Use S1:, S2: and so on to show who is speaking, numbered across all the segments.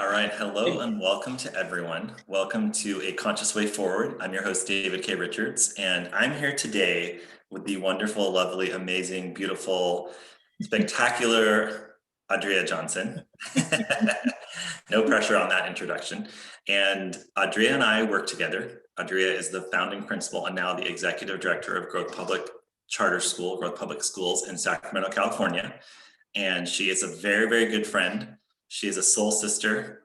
S1: All right, hello and welcome to everyone. Welcome to A Conscious Way Forward. I'm your host, David K. Richards, and I'm here today with the wonderful, lovely, amazing, beautiful, spectacular Audria Johnson. No pressure on that introduction. And Audria and I work together. Audria is the founding principal and now the executive director of Growth Public Charter School, Growth Public Schools in Sacramento, California. And she is a very, very good friend. She is a soul sister.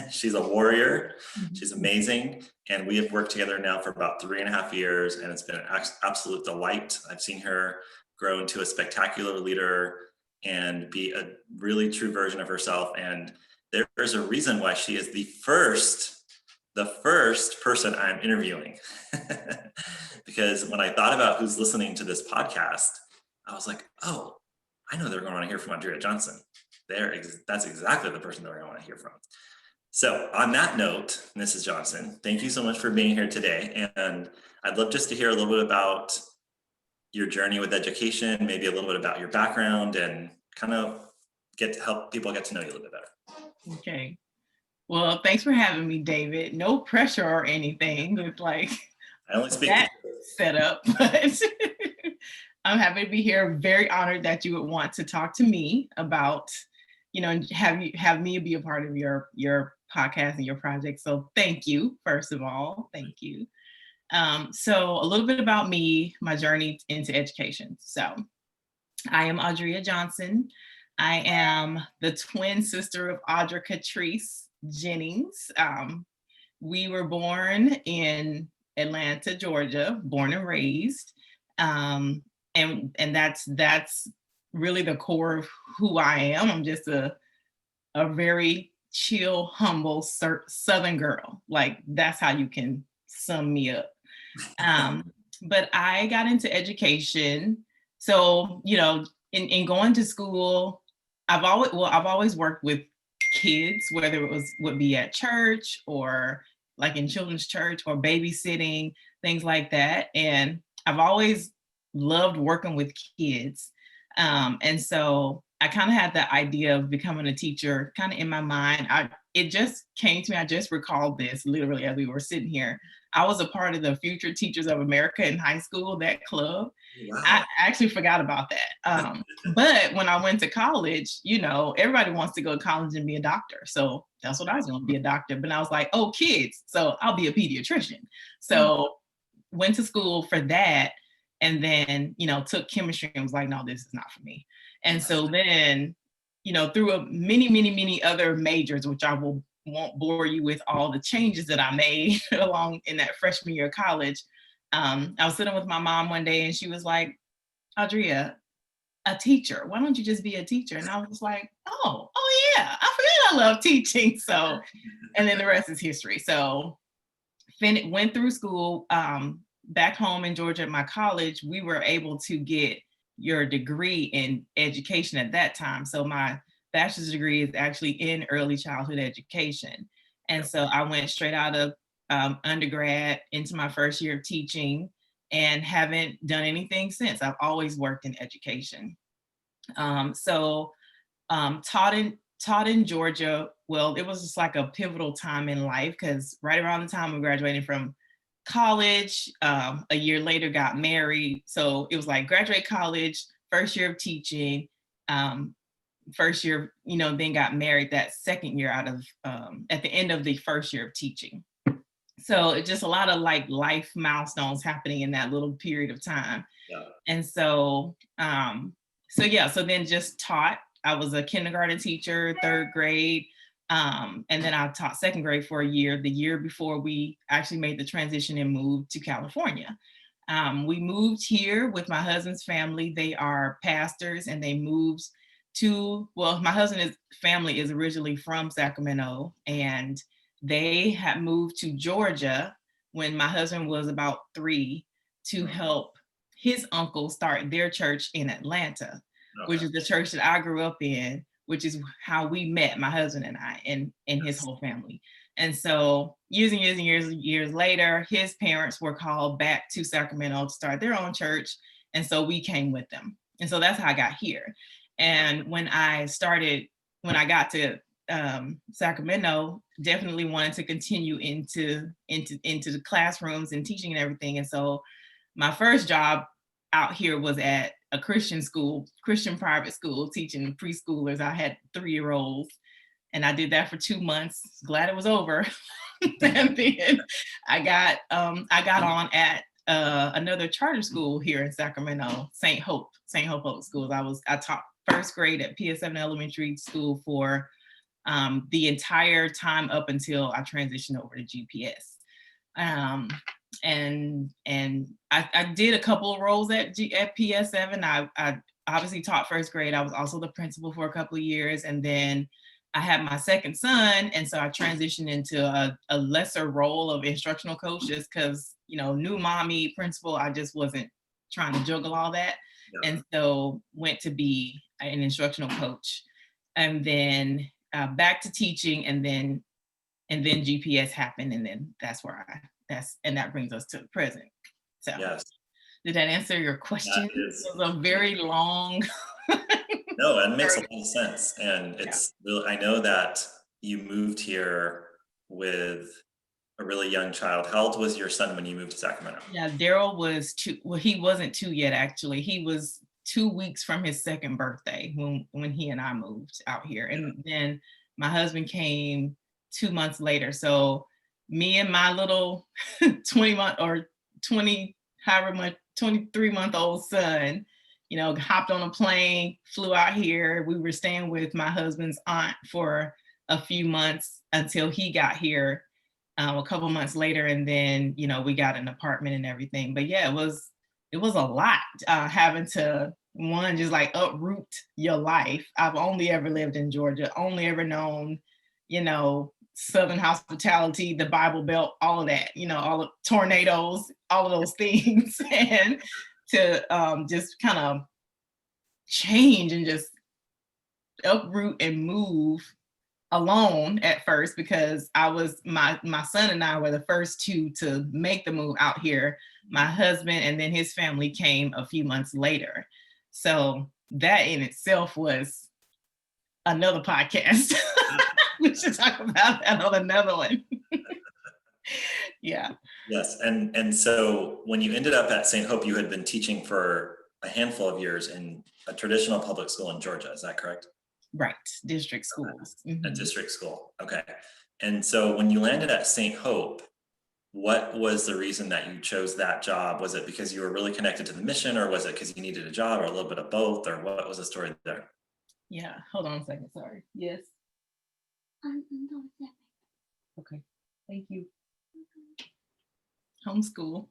S1: She's a warrior. She's amazing. And we have worked together now for about 3.5 years, and it's been an absolute delight. I've seen her grow into a spectacular leader and be a really true version of herself. And there's a reason why she is the first person I'm interviewing. Because when I thought about who's listening to this podcast, I was like, oh, I know they're going to want to hear from Audria Johnson. That's exactly the person that I want to hear from. So on that note, Mrs. Johnson, thank you so much for being here today. And I'd love just to hear a little bit about your journey with education, maybe a little bit about your background, and kind of help people get to know you a little bit better.
S2: Okay. Well, thanks for having me, David. No pressure or anything. It's like
S1: I only speak
S2: that setup, but I'm happy to be here. Very honored that you would want to talk to me about, and have me be a part of your podcast and your project. So thank you, first of all. Thank you. So a little bit about me, my journey into education. So I am Audria Johnson. I am the twin sister of Audra Catrice Jennings. We were born in Atlanta, Georgia, born and raised. And that's really the core of who I am. I'm just a very chill, humble Southern girl. Like, that's how you can sum me up. But I got into education. So, in going to school, I've always worked with kids, whether it would be at church or like in children's church or babysitting, things like that. And I've always loved working with kids. And so I kind of had the idea of becoming a teacher kind of in my mind. It just came to me. I just recalled this literally as we were sitting here. I was a part of the Future Teachers of America in high school, that club. Wow. I actually forgot about that. But when I went to college, everybody wants to go to college and be a doctor. So that's what I was going to be, a doctor. But I was like, oh, kids. So I'll be a pediatrician. So went to school for that. And then, took chemistry and was like, no, this is not for me. And so then, through many other majors, which I won't bore you with all the changes that I made along in that freshman year of college. I was sitting with my mom one day and she was like, Audria, a teacher, why don't you just be a teacher? And I was like, oh yeah, I forgot I love teaching. So, and then the rest is history. So went through school, back home in Georgia at my college. We were able to get your degree in education at that time. So my bachelor's degree is actually in early childhood education. And so I went straight out of undergrad into my first year of teaching and haven't done anything since. I've always worked in education. Taught in Georgia. Well, it was just like a pivotal time in life because right around the time we graduated from college, a year later got married. So it was like graduate college, first year of teaching, first year, then got married that second year out of, at the end of the first year of teaching. So it's just a lot of like life milestones happening in that little period of time. Yeah. And so then just taught. I was a kindergarten teacher, third grade. And then I taught second grade for a year, the year before we actually made the transition and moved to California. We moved here with my husband's family. They are pastors and they moved my husband's family is originally from Sacramento and they had moved to Georgia when my husband was about 3 to help his uncle start their church in Atlanta, which is the church that I grew up in, which is how we met, my husband and I, and his whole family. And so years and years later, his parents were called back to Sacramento to start their own church. And so we came with them. And so that's how I got here. And when I got to Sacramento, definitely wanted to continue into the classrooms and teaching and everything. And so my first job out here was at a Christian school, Christian private school, teaching preschoolers. I had 3-year-olds, and I did that for 2 months. Glad it was over. And then I got on at another charter school here in Sacramento, St. Hope Public Schools. I taught first grade at PS7 Elementary School for the entire time up until I transitioned over to GPS. And I did a couple of roles at PS7. I obviously taught first grade. I was also the principal for a couple of years, and then I had my second son, and so I transitioned into a lesser role of instructional coach, just because, new mommy, principal, I just wasn't trying to juggle all that. Yeah. And so went to be an instructional coach, and then back to teaching, and then GPS happened, and then that brings us to the present. So yes. Did that answer your question? It was a very long.
S1: No, it makes a lot of sense. And it's really, I know that you moved here with a really young child. How old was your son when you moved to Sacramento?
S2: Yeah, Daryl was 2. Well, he wasn't 2 yet, actually. He was 2 weeks from his second birthday when he and I moved out here. And then my husband came 2 months later. So me and my little 23-month-old son, hopped on a plane, flew out here. We were staying with my husband's aunt for a few months until he got here a couple months later. And then, we got an apartment and everything. But yeah, it was a lot having to, just like uproot your life. I've only ever lived in Georgia, only ever known, Southern hospitality, the Bible Belt, all of that, all of tornadoes, all of those things. And to just kind of change and just uproot and move alone at first, because my son and I were the first 2 to make the move out here. My husband and then his family came a few months later. So that in itself was another podcast. We should talk about that on another one. Yeah.
S1: Yes. And so when you ended up at St. Hope, you had been teaching for a handful of years in a traditional public school in Georgia. Is that correct?
S2: Right. District schools.
S1: Mm-hmm. A district school. Okay. And so when you landed at St. Hope, what was the reason that you chose that job? Was it because you were really connected to the mission, or was it because you needed a job, or a little bit of both, or what was the story there?
S2: Yeah. Hold on a second. Sorry. Yes. Okay. Thank you. Homeschool.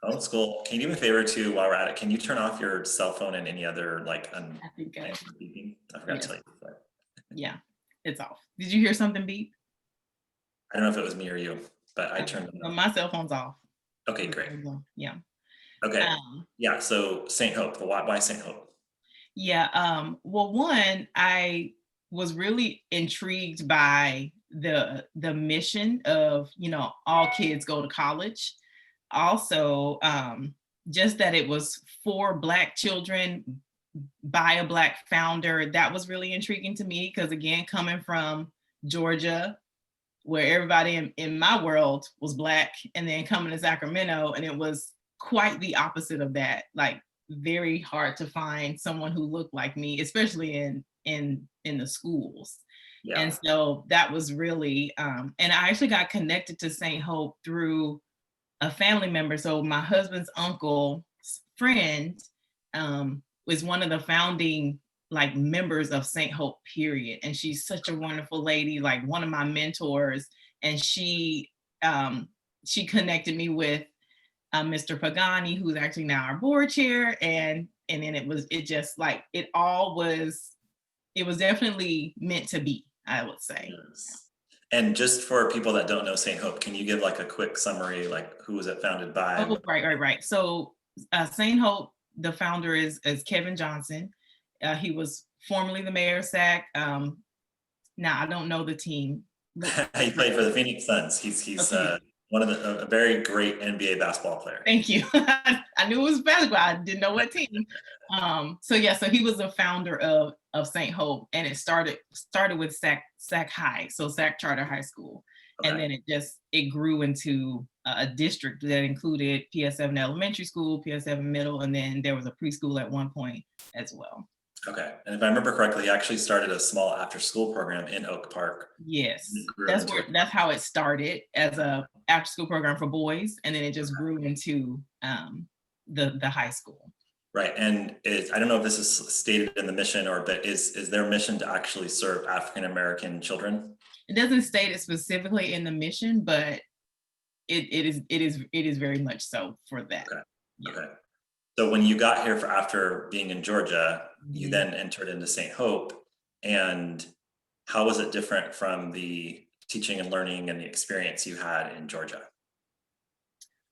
S1: Homeschool. Can you do me a favor too, while we're at it? Can you turn off your cell phone and any other
S2: I think I
S1: forgot to tell you. But.
S2: Yeah, it's off. Did you hear something beep?
S1: I don't know if it was me or you, but I turned it off.
S2: My cell phone's off.
S1: Okay, great.
S2: Yeah.
S1: Okay. Yeah. So St. Hope. Why St. Hope?
S2: Yeah. Well, one, I was really intrigued by the mission of, all kids go to college. Also, just that it was for Black children by a Black founder, that was really intriguing to me, because again, coming from Georgia, where everybody in my world was Black, and then coming to Sacramento, and it was quite the opposite of that. Like, very hard to find someone who looked like me, especially in the schools. Yeah. And so that was really, and I actually got connected to St. Hope through a family member. So my husband's uncle's friend was one of the founding members of St. Hope, period. And she's such a wonderful lady, like one of my mentors. And she connected me with Mr. Pagani, who's actually now our board chair. And then it was definitely meant to be, I would say.
S1: Yes. And just for people that don't know St. Hope, can you give a quick summary, who was it founded by?
S2: Oh, right. So St. Hope, the founder is Kevin Johnson. He was formerly the mayor of Sac. Now I don't know the team.
S1: He played for the Phoenix Suns. He's
S2: okay.
S1: One of a very great NBA basketball player.
S2: Thank you. I knew it was basketball. I didn't know what team. So yeah, so he was the founder of St. Hope, and it started with Sac High, so Sac Charter High School, and
S1: Okay.
S2: then it grew into a district that included PS7 Elementary School, PS7 Middle, and then there was a preschool at one point as well.
S1: Okay. And if I remember correctly, he actually started a small after-school program in Oak Park.
S2: Yes,
S1: Grew into it.
S2: that's how it started, as a after-school program for boys, and then it just grew into the high school.
S1: Right. And I don't know if this is stated in the mission, but is their mission to actually serve African American children?
S2: It doesn't state it specifically in the mission, but it is very much so for that.
S1: Okay.
S2: Yeah.
S1: Okay. So when you got here after being in Georgia, you
S2: Mhm.
S1: then entered into St. Hope. And how was it different from the teaching and learning and the experience you had in Georgia?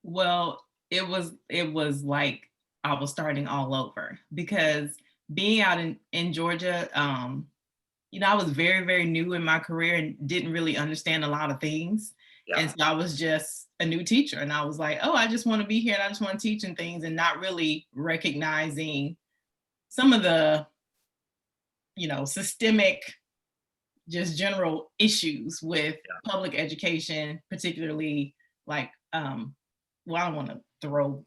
S2: Well, it was like I was starting all over, because being out in Georgia, I was very, very new in my career and didn't really understand a lot of things. And
S1: Yeah.
S2: so I was just a new teacher, and I was like, oh, I just want to be here and I just want to teach and things, and not really recognizing some of the, systemic, just general issues with
S1: Yeah.
S2: public education, particularly like, well, I don't want to throw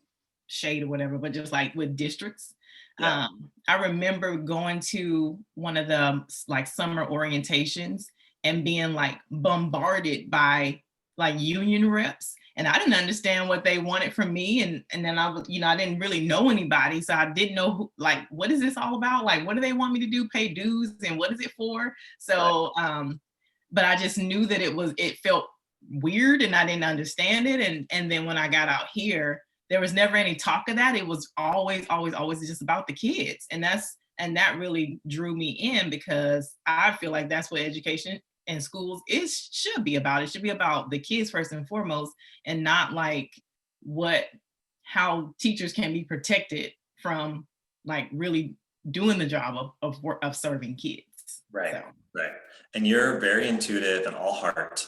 S2: shade or whatever, but just like with districts.
S1: Yeah.
S2: I remember going to one of the like summer orientations and being like bombarded by like union reps. And I didn't understand what they wanted from me. And then I was, I didn't really know anybody. So I didn't know like, what is this all about? Like, what do they want me to do? Pay dues? And what is it for? So, but I just knew that it felt weird and I didn't understand it. And then when I got out here, there was never any talk of that. It was always, always, always just about the kids. And that really drew me in, because I feel like that's what education in schools should be about. It should be about the kids first and foremost, and not like how teachers can be protected from like really doing the job of serving kids.
S1: Right.
S2: So.
S1: Right. And you're very intuitive and all heart.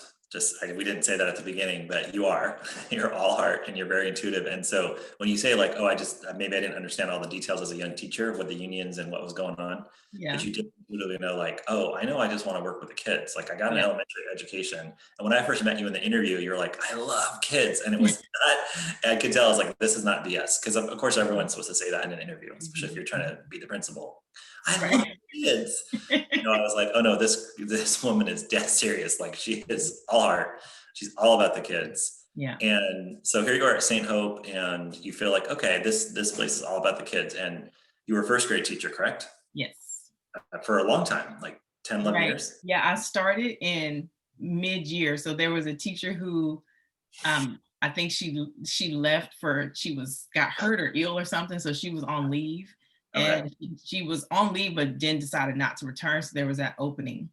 S1: We didn't say that at the beginning, but you're all heart and you're very intuitive. And so when you say like, oh, maybe I didn't understand all the details as a young teacher with the unions and what was going on,
S2: Yeah.
S1: but you did intuitively know like, oh, I know I just want to work with the kids. Like I got an elementary education. And when I first met you in the interview, you were like, I love kids. And it was not, I could tell, I was like, this is not BS. Because of course, everyone's supposed to say that in an interview, especially if you're trying to be the principal. I love kids. I was like, oh no, this woman is dead serious. Like she is all heart. She's all about the kids.
S2: Yeah.
S1: And so here you are at St. Hope, and you feel like, okay, this place is all about the kids. And you were a first grade teacher, correct?
S2: Yes.
S1: For a long time, like 10, 11 years.
S2: Yeah, I started in mid-year. So there was a teacher who, I think she left she got hurt or ill or something. So she was on leave. And she was on leave, but then decided not to return. So there was that opening.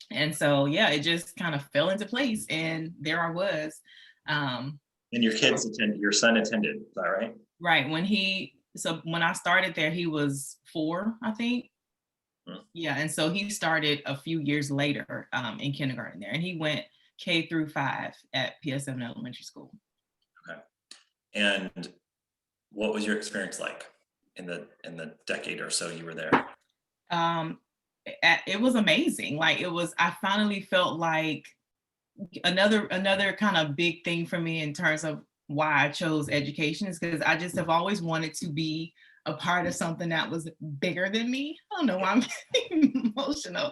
S2: And so, yeah, it just kind of fell into place. And there I was.
S1: And your son attended, is that right?
S2: Right. When I started there, he was 4, I think. Yeah. And so he started a few years later in kindergarten there. And he went K-5 at PS7 Elementary School.
S1: Okay. And what was your experience like in the decade or so you were there?
S2: It was amazing. Like I finally felt like another kind of big thing for me in terms of why I chose education is because I just have always wanted to be a part of something that was bigger than me. I don't know why I'm getting emotional.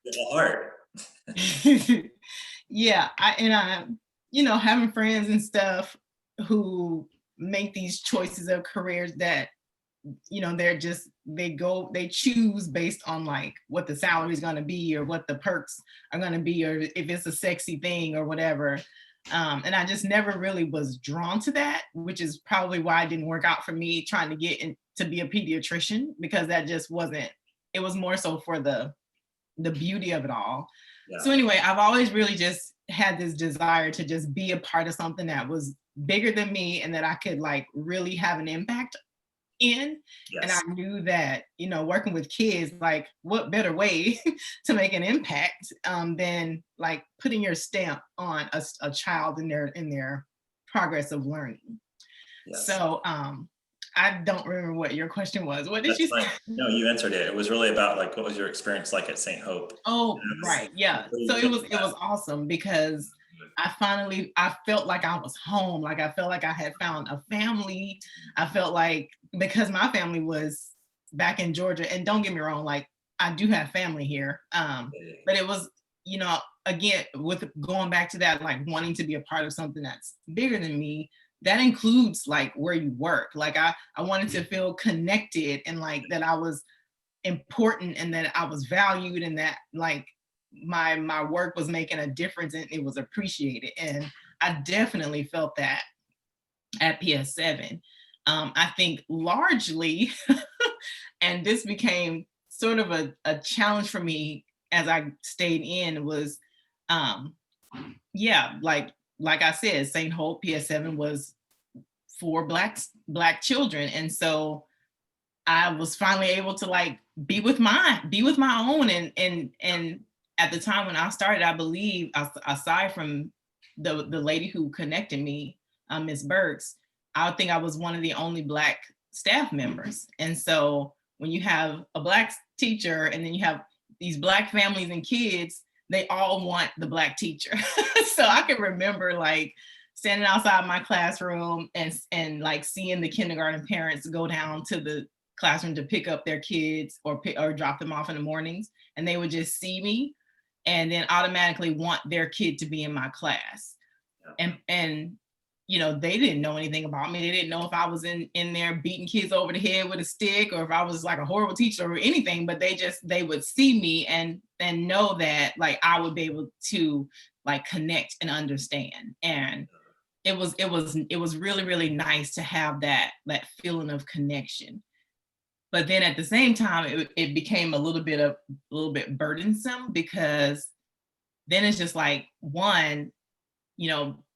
S1: It's hard.
S2: Yeah, having friends and stuff who make these choices of careers that they choose based on like what the salary is going to be or what the perks are going to be or if it's a sexy thing or whatever, and I just never really was drawn to that, which is probably why it didn't work out for me trying to get in to be a pediatrician, because that just wasn't, it was more so for the beauty of it all. Yeah. So anyway, I've always really just had this desire to just be a part of something that was bigger than me and that I could like really have an impact in. And I
S1: Yes.
S2: knew that, working with kids, like what better way to make an impact than like putting your stamp on a child in their progress of learning.
S1: Yes.
S2: So I don't remember what your question was. What did
S1: That's
S2: you
S1: fine.
S2: say?
S1: No, you answered it. It was really about like, what was your experience like at St. Hope?
S2: Oh,
S1: And
S2: right. Yeah.
S1: before
S2: So
S1: you
S2: it
S1: get
S2: was
S1: to
S2: it was awesome because I felt like I was home. Like I felt like I had found a family. I felt like because my family was back in Georgia, and don't get me wrong, like I do have family here. But it was, again, with going back to that, like wanting to be a part of something that's bigger than me, that includes like where you work. Like I wanted to feel connected and like that I was important and that I was valued and that like my work was making a difference and it was appreciated. And I definitely felt that at PS7. I think largely, and this became sort of a challenge for me as I stayed in was, um, yeah, like I said, St. Hope PS7 was for black children, and so I was finally able to like be with my own, and at the time when I started, I believe aside from the lady who connected me, Miss Burks, I think I was one of the only black staff members. And so when you have a black teacher and then you have these black families and kids, they all want the black teacher. So I can remember like standing outside my classroom and like seeing the kindergarten parents go down to the classroom to pick up their kids or drop them off in the mornings, and they would just see me and then automatically want their kid to be in my class. And they didn't know anything about me. They didn't know if I was in there beating kids over the head with a stick or if I was like a horrible teacher or anything, but they would see me and know that like I would be able to like connect and understand. And it was really, really nice to have that feeling of connection. But then at the same time, it became a little bit burdensome because then it's just like one,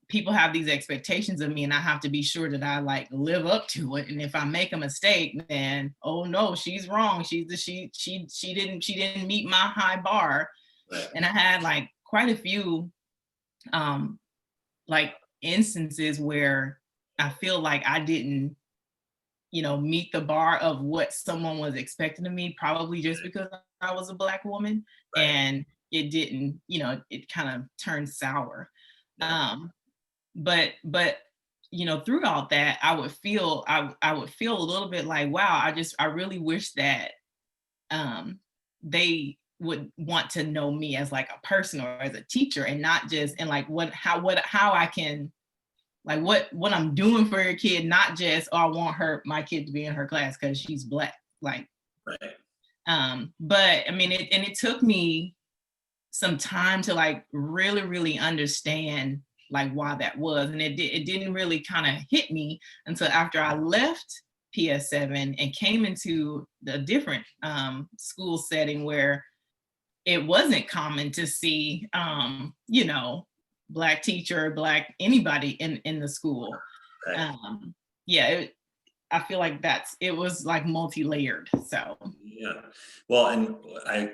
S2: people have these expectations of me and I have to be sure that I like live up to it. And if I make a mistake, then oh no, she's wrong. She didn't meet my high bar.
S1: Right.
S2: And I had like quite a few like instances where I feel like I didn't meet the bar of what someone was expecting of me, probably just because I was a black woman.
S1: Right.
S2: And it didn't, it kind of turned sour.
S1: Yeah.
S2: But through all that, I would feel a little bit like, wow, I really wish that they would want to know me as like a person or as a teacher and not just and like how I can like what I'm doing for your kid, not just I want my kid to be in her class because she's black. Like
S1: right.
S2: But I mean it took me some time to like really, really understand like why that was. And it didn't really kind of hit me until after I left PS7 and came into the different school setting where it wasn't common to see black teacher, black anybody in the school.
S1: Right.
S2: Yeah, I feel like it was like multi-layered. So
S1: Yeah. Well, and I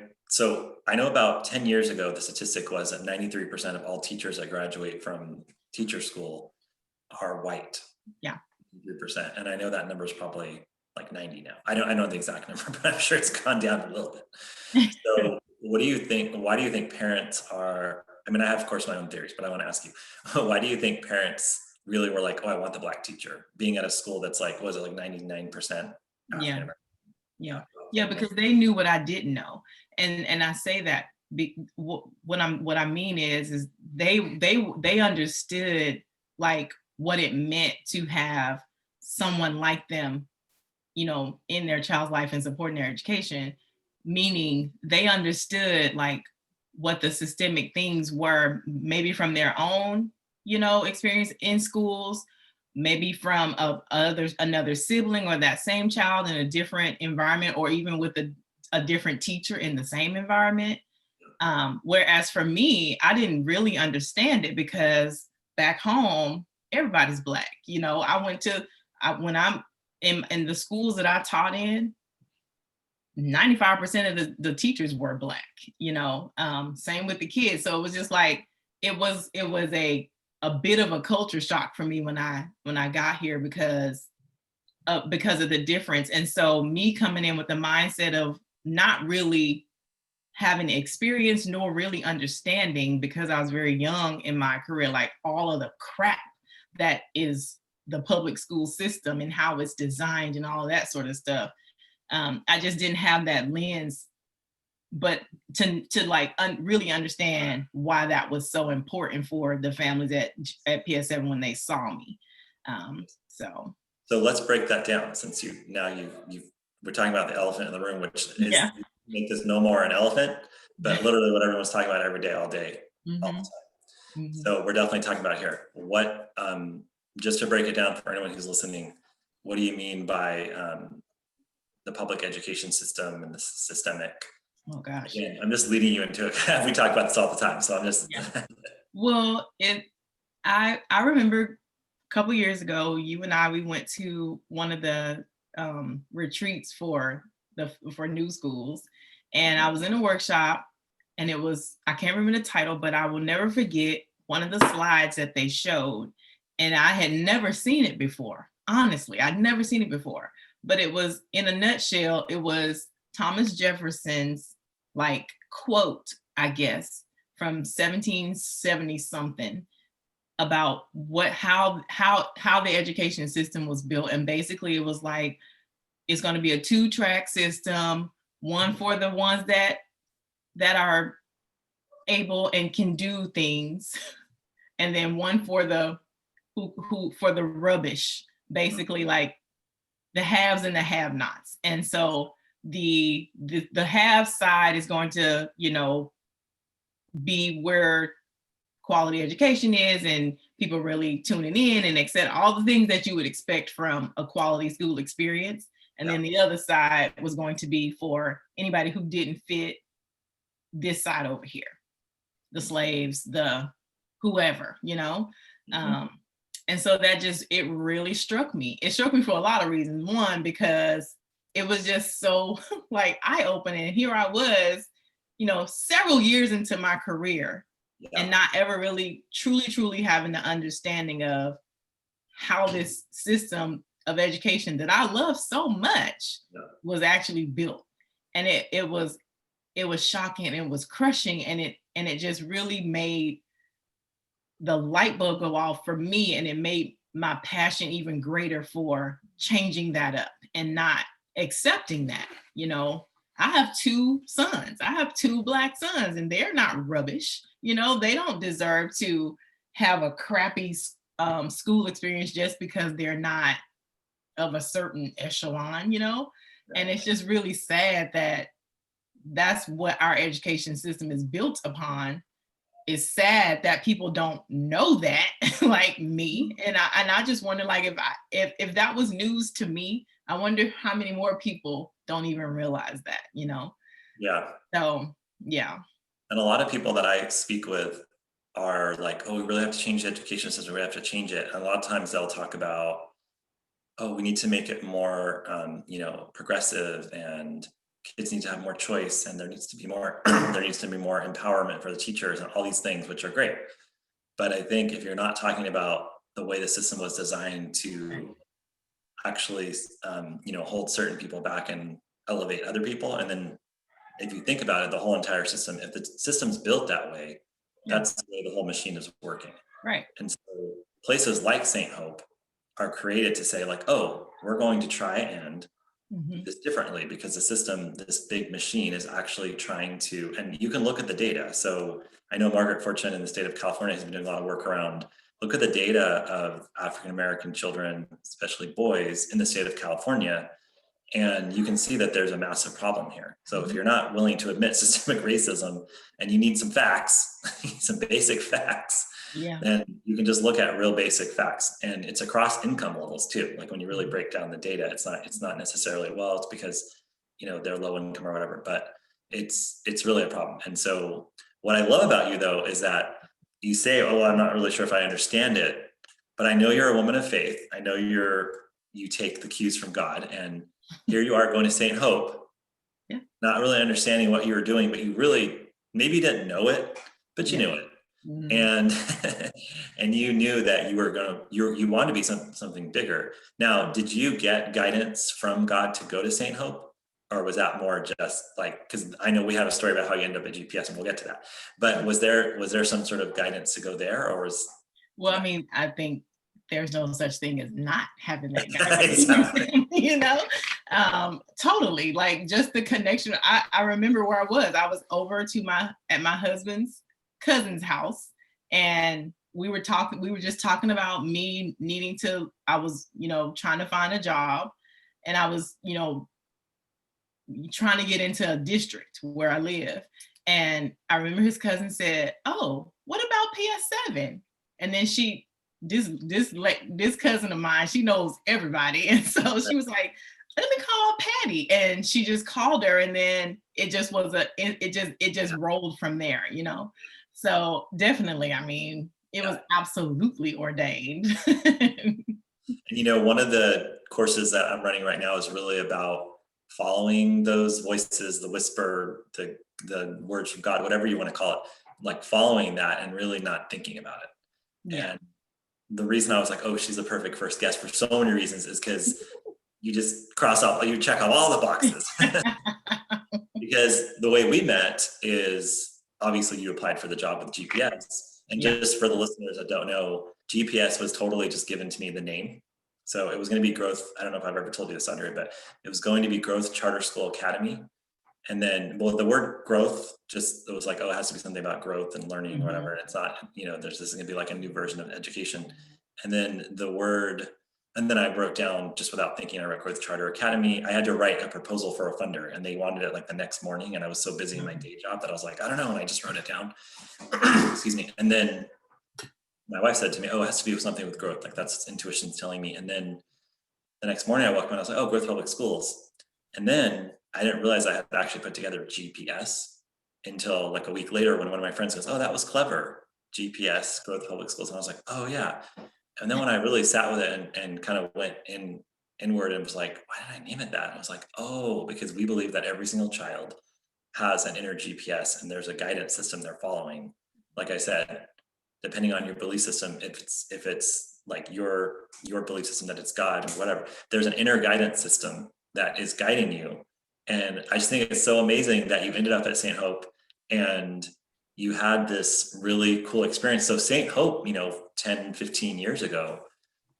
S1: know about 10 years ago, the statistic was that 93% of all teachers that graduate from teacher school are white.
S2: Yeah.
S1: 3%. And I know that number is probably like 90 now. I don't know the exact number, but I'm sure it's gone down a little bit. So what do you think? Why do you think parents are, I mean, I have of course my own theories, but I want to ask you, why do you think parents really were like, oh, I want the black teacher being at a school that's like, was it like 99% African American?
S2: Yeah, because they knew what I didn't know. And I say that what I mean is they understood like what it meant to have someone like them, in their child's life and supporting their education, meaning they understood like what the systemic things were, maybe from their own, experience in schools, maybe from another sibling or that same child in a different environment, or even with a different teacher in the same environment. Whereas for me, I didn't really understand it because back home, everybody's black. in the schools that I taught in, 95% of the teachers were Black, same with the kids. So it was just like, it was a bit of a culture shock for me when I got here because of the difference. And so me coming in with the mindset of not really having experience nor really understanding, because I was very young in my career, like all of the crap that is the public school system and how it's designed and all of that sort of stuff. I just didn't have that lens, but to like really understand why that was so important for the families at PS7 when they saw me. So
S1: So let's break that down, since we're talking about the elephant in the room, which is
S2: yeah.
S1: make this no more an elephant, but literally what everyone's talking about every day, all day, all the
S2: Mm-hmm.
S1: time.
S2: Mm-hmm.
S1: So we're definitely talking about here. What, just to break it down for anyone who's listening, what do you mean by the public education system and the systemic?
S2: Oh gosh.
S1: Again, I'm just leading you into it. We talk about this all the time, so I'm just.
S2: Yeah. Well, I remember a couple years ago, you and we went to one of the retreats for new schools, and I was in a workshop, and I can't remember the title, but I will never forget one of the slides that they showed, and I had never seen it before. Honestly, I'd never seen it before, but it was, in a nutshell, it was Thomas Jefferson's like quote, I guess, from 1770 something, about how the education system was built. And basically it was like, it's going to be a 2-track system, one for the ones that are able and can do things, and then one for the who for the rubbish, basically, like the haves and the have-nots. And so the have side is going to, be where quality education is, and people really tuning in and accept all the things that you would expect from a quality school experience. And then the other side was going to be for anybody who didn't fit this side over here, the slaves, the whoever, and so that it really struck me. It struck me for a lot of reasons. One, because it was just so like eye-opening. Here I was, several years into my career, and not ever really truly having the understanding of how this system of education that I love so much was actually built. And it was shocking, it was crushing, and it just really made the light bulb go off for me, and it made my passion even greater for changing that up and not accepting that. I have 2 sons. I have 2 Black sons, and they're not rubbish. They don't deserve to have a crappy school experience just because they're not of a certain echelon, And it's just really sad that that's what our education system is built upon. It's sad that people don't know that, like me. And I just wonder, like, if that was news to me, I wonder how many more people don't even realize that,
S1: Yeah.
S2: So, yeah.
S1: And a lot of people that I speak with are like, oh, we really have to change the education system. We have to change it. And a lot of times they'll talk about, oh, we need to make it more, progressive, and kids need to have more choice, and there needs to be more empowerment for the teachers, and all these things, which are great. But I think if you're not talking about the way the system was designed to actually, hold certain people back and elevate other people, and then if you think about it, the whole entire system, if the system's built that way, that's the way the whole machine is working.
S2: Right.
S1: And so places like St. Hope are created to say, like, oh, we're going to try and do this differently, because the system, this big machine, is actually trying to, and you can look at the data. So I know Margaret Fortune in the state of California has been doing a lot of work around, look at the data of African-American children, especially boys, in the state of California, and you can see that there's a massive problem here. So if you're not willing to admit systemic racism, and you need some facts, some basic facts, then you can just look at real basic facts. And it's across income levels too. Like when you really break down the data, it's not necessarily, well, it's because, they're low income or whatever, but it's really a problem. And so what I love about you, though, is that you say, oh, I'm not really sure if I understand it, but I know you're a woman of faith. I know you're you take the cues from God, and here you are going to St. Hope,
S2: Yeah.
S1: not really understanding what you were doing, but you really maybe didn't know it, but you
S2: Yeah.
S1: knew it.
S2: Mhm.
S1: And and you knew that you wanted to be something bigger. Now, did you get guidance from God to go to St. Hope, or was that more just like, because I know we have a story about how you ended up at GPS, and we'll get to that, but was there some sort of guidance to go there, or was
S2: Well, I mean, I think there's no such thing as not having that
S1: exactly.
S2: guidance, totally, like, just the connection. I remember where I was over at my husband's cousin's house, and we were just talking about me needing to, I was, trying to find a job, and I was, trying to get into a district where I live. And I remember his cousin said, "Oh, what about PS7?" And then this cousin of mine, she knows everybody, and so she was like, "Let me call Patty," and she just called her, and then it just was it just rolled from there, So definitely, I mean, it was absolutely ordained.
S1: And one of the courses that I'm running right now is really about following those voices, the whisper, the words from God, whatever you want to call it, like following that and really not thinking about it.
S2: Yeah.
S1: And the reason I was like, oh, she's a perfect first guest for so many reasons is because you just you check off all the boxes. Because the way we met is obviously you applied for the job with GPS. And just for the listeners that don't know, GPS was totally just given to me the name. So it was going to be Growth. I don't know if I've ever told you this, Audria, but it was going to be Growth Charter School Academy. And then, well, the word growth it was like, oh, it has to be something about growth and learning or whatever. And it's not, this is going to be like a new version of education. And then and then I wrote down, just without thinking, I wrote Growth Charter Academy. I had to write a proposal for a funder, and they wanted it like the next morning. And I was so busy in my day job that I was like, I don't know. And I just wrote it down. Excuse me. And then my wife said to me, oh, it has to be something with growth. Like that's intuition's telling me. And then the next morning I woke up and I was like, oh, Growth Public Schools. And then I didn't realize I had actually put together GPS until like a week later when one of my friends goes, oh, that was clever. GPS, Growth Public Schools. And I was like, oh yeah. And then when I really sat with it and kind of went inward and was like, why did I name it that? And I was like, oh, because we believe that every single child has an inner GPS and there's a guidance system they're following. Like I said, depending on your belief system, if it's like your belief system that it's God or whatever, there's an inner guidance system that is guiding you. And I just think it's so amazing that you ended up at St. Hope and you had this really cool experience. So St. Hope, 10, 15 years ago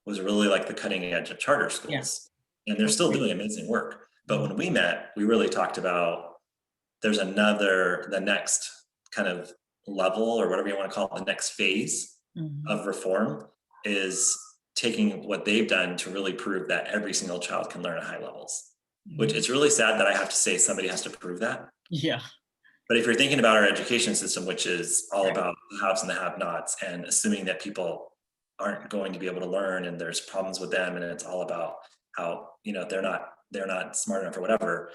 S1: was really like the cutting edge of charter schools. And they're still doing amazing work. But when we met, we really talked about the next kind of level or whatever you want to call it, the next phase of reform is taking what they've done to really prove that every single child can learn at high levels, which it's really sad that I have to say somebody has to prove that.
S2: Yeah.
S1: But if you're thinking about our education system, which is all about the haves and the have-nots and assuming that people aren't going to be able to learn and there's problems with them and it's all about how, they're not smart enough or whatever.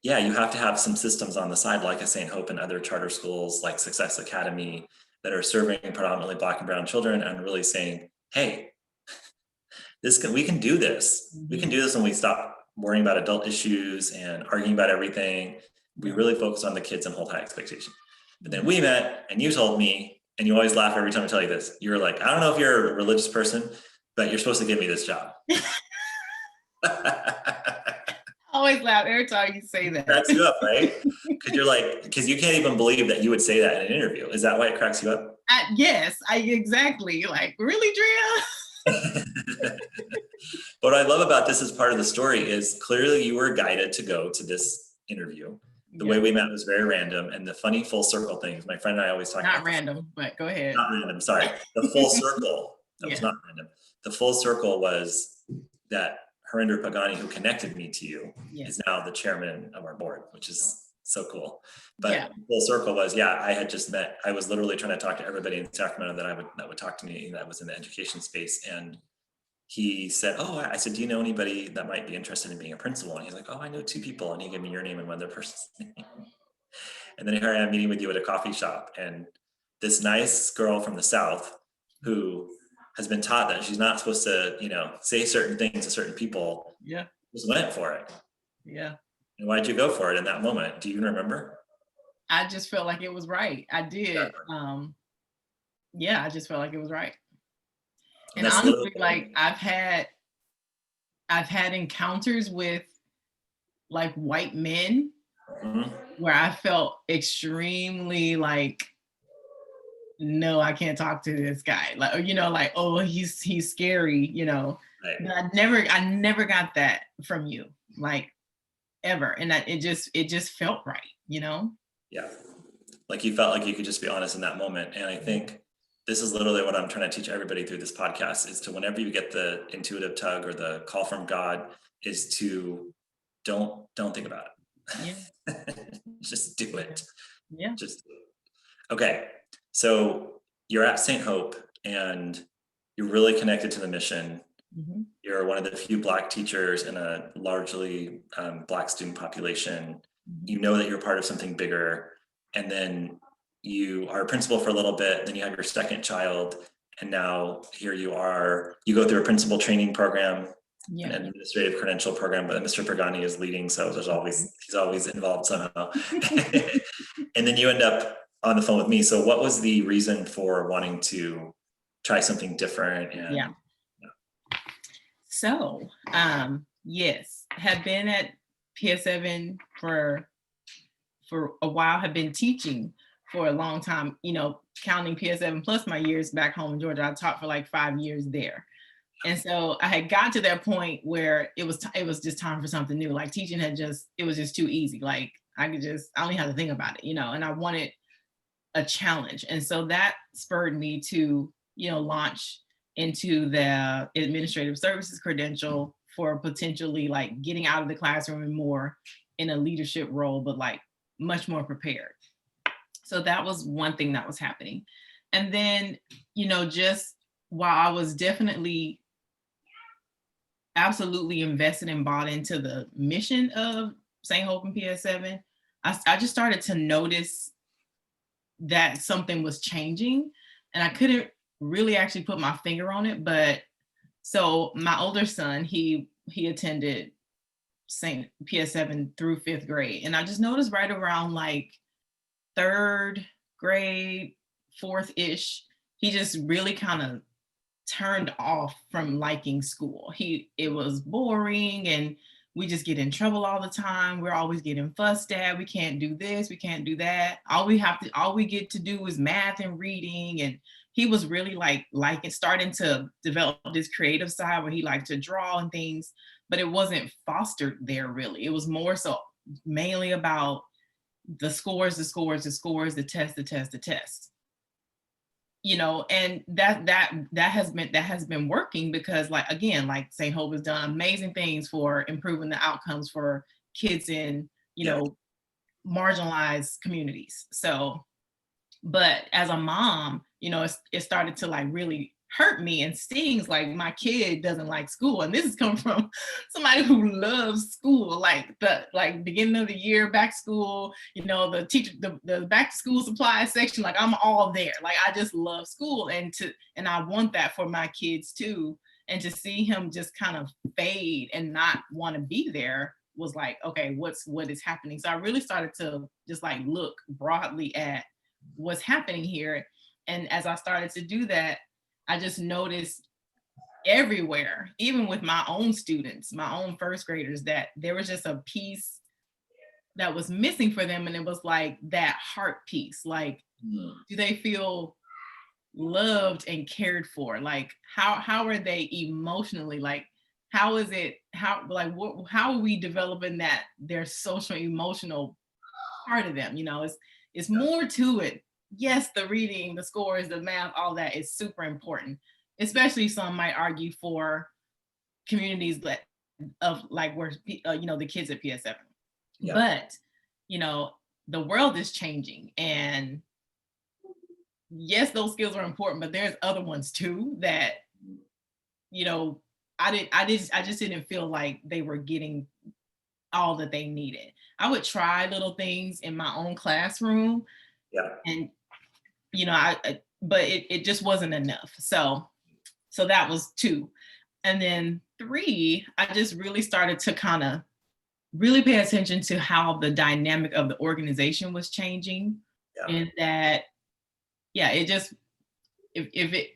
S1: Yeah, you have to have some systems on the side like a St. Hope and other charter schools like Success Academy that are serving predominantly Black and brown children and really saying, hey, we can do this. We can do this when we stop worrying about adult issues and arguing about everything. We really focus on the kids and hold high expectations. But then we met and you told me, and you always laugh every time I tell you this, you were like, I don't know if you're a religious person, but you're supposed to give me this job.
S2: Always laugh every time you say that.
S1: Cracks you up, right? Because you can't even believe that you would say that in an interview. Is that why it cracks you up?
S2: Yes, exactly. Like, really, Drea?
S1: What I love about this as part of the story is clearly you were guided to go to this interview. The way we met was very random, and the funny full circle things. My friend and I always talk about.
S2: Not random, but go ahead.
S1: Not random. Sorry, the full circle. That was not random. The full circle was that Harinder Pagani, who connected me to you, is now the chairman of our board, which is so cool. But full circle was, I had just met. I was literally trying to talk to everybody in Sacramento that would talk to me that was in the education space, and he said, oh, I said, do you know anybody that might be interested in being a principal? And he's like, oh, I know 2 people. And he gave me your name and one other person's name. And then here I am meeting with you at a coffee shop. And this nice girl from the South who has been taught that she's not supposed to, say certain things to certain people,
S2: Yeah.
S1: just went for it.
S2: Yeah.
S1: And why'd you go for it in that moment? Do you even remember?
S2: I just felt like it was right. I did. Yeah, I just felt like it was right.
S1: And
S2: And
S1: that's literally,
S2: honestly, like I've had encounters with like white men
S1: Mhm.
S2: where I felt extremely like, no, I can't talk to this guy. Like, or, like, oh, he's scary,
S1: Right.
S2: But I never got that from you, like ever. And it just felt right.
S1: Yeah. Like you felt like you could just be honest in that moment. And I think this is literally what I'm trying to teach everybody through this podcast is to whenever you get the intuitive tug or the call from God is to don't think about
S2: Yeah.
S1: it. Just do it.
S2: Yeah.
S1: Just do it. Okay. So you're at St. Hope and you're really connected to the mission.
S2: Mhm.
S1: You're one of the few Black teachers in a largely Black student population.
S2: Mhm.
S1: You know that you're part of something bigger. And then you are a principal for a little bit, then you have your second child. And now here you are, you go through a principal training program,
S2: Yeah.
S1: an administrative credential program, but Mr. Pagani is leading. So he's always involved somehow. And then you end up on the phone with me. So what was the reason for wanting to try something different? And
S2: Yeah. So, yes, have been at PS7 for a while, have been teaching for a long time, counting PS7 plus my years back home in Georgia. I taught for like 5 years there. And so I had gotten to that point where it was just time for something new. Like teaching it was just too easy. Like I don't even have to think about it, and I wanted a challenge. And so that spurred me to, launch into the administrative services credential for potentially like getting out of the classroom and more in a leadership role, but like much more prepared. So that was one thing that was happening. And then, just while I was definitely absolutely invested and bought into the mission of St. Hope and PS7, I just started to notice that something was changing, and I couldn't really actually put my finger on it. But so my older son, he attended St. PS7 through 5th grade, and I just noticed right around like 3rd grade, 4th-ish, he just really kind of turned off from liking school. It was boring, and we just get in trouble all the time. We're always getting fussed at. We can't do this, we can't do that. All we get to do is math and reading. And he was really like it, starting to develop this creative side where he liked to draw and things, but it wasn't fostered there really. It was more so mainly about the scores, the scores, the scores, the test, the test, the test. And that has been working because, like, again, like St. Hope has done amazing things for improving the outcomes for kids in,
S1: yeah,
S2: marginalized communities. So, but as a mom, it started to like really hurt me and stings, like my kid doesn't like school. And this is coming from somebody who loves school, like the beginning of the year, back to school, the teacher, the back to school supplies section, like I'm all there. Like I just love school, and I want that for my kids too. And to see him just kind of fade and not want to be there was like, okay, what is happening? So I really started to just like look broadly at what's happening here. And as I started to do that, I just noticed everywhere, even with my own students, my own 1st graders, that there was just a piece that was missing for them. And it was like that heart piece. Like, do they feel loved and cared for? Like, how are they emotionally? Like, how are we developing that their social emotional part of them? It's more to it. Yes, the reading, the scores, the math, all that is super important, especially some might argue for communities that of like where the kids at PS7.
S1: yeah,
S2: But the world is changing, and yes, those skills are important, but there's other ones too that I just didn't feel like they were getting all that they needed. I would try little things in my own classroom,
S1: yeah.
S2: and but it just wasn't enough. So So that was 2. And then 3, I just really started to kind of really pay attention to how the dynamic of the organization was changing.
S1: Yeah.
S2: And that, yeah, it just, if it,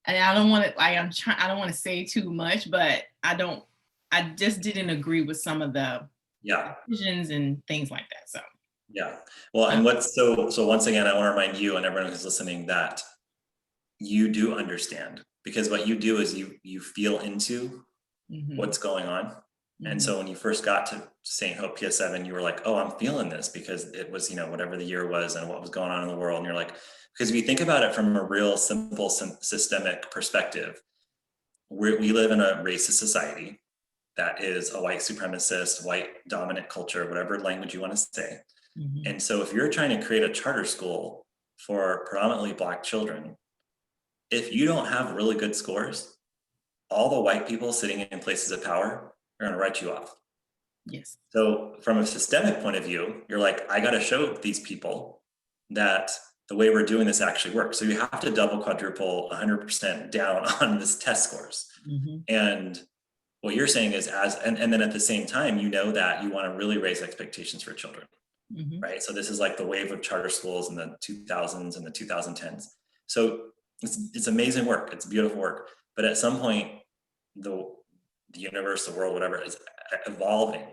S2: and I don't want to, like, I don't want to say too much, but I just didn't agree with some of the
S1: Yeah.
S2: decisions and things like that. So,
S1: Yeah. Well, and what's so once again, I want to remind you and everyone who's listening that you do understand, because what you do is you feel into
S2: mhm,
S1: what's going on. And
S2: mhm,
S1: so when you first got to St. Hope PS7, you were like, oh, I'm feeling this because it was, whatever the year was and what was going on in the world. And you're like, because if you think about it from a real simple systemic perspective, we live in a racist society that is a white supremacist, white dominant culture, whatever language you want to say.
S2: mhm.
S1: And so if you're trying to create a charter school for predominantly Black children, if you don't have really good scores, all the white people sitting in places of power are going to write you off.
S2: Yes.
S1: So from a systemic point of view, you're like, I got to show these people that the way we're doing this actually works. So you have to double, quadruple, 100% down on this test scores.
S2: Mhm,
S1: And what you're saying is and then at the same time, that you want to really raise expectations for children,
S2: mhm.
S1: right? So this is like the wave of charter schools in the 2000s and the 2010s. So it's amazing work. It's beautiful work. But at some point, the universe, the world, whatever, is evolving.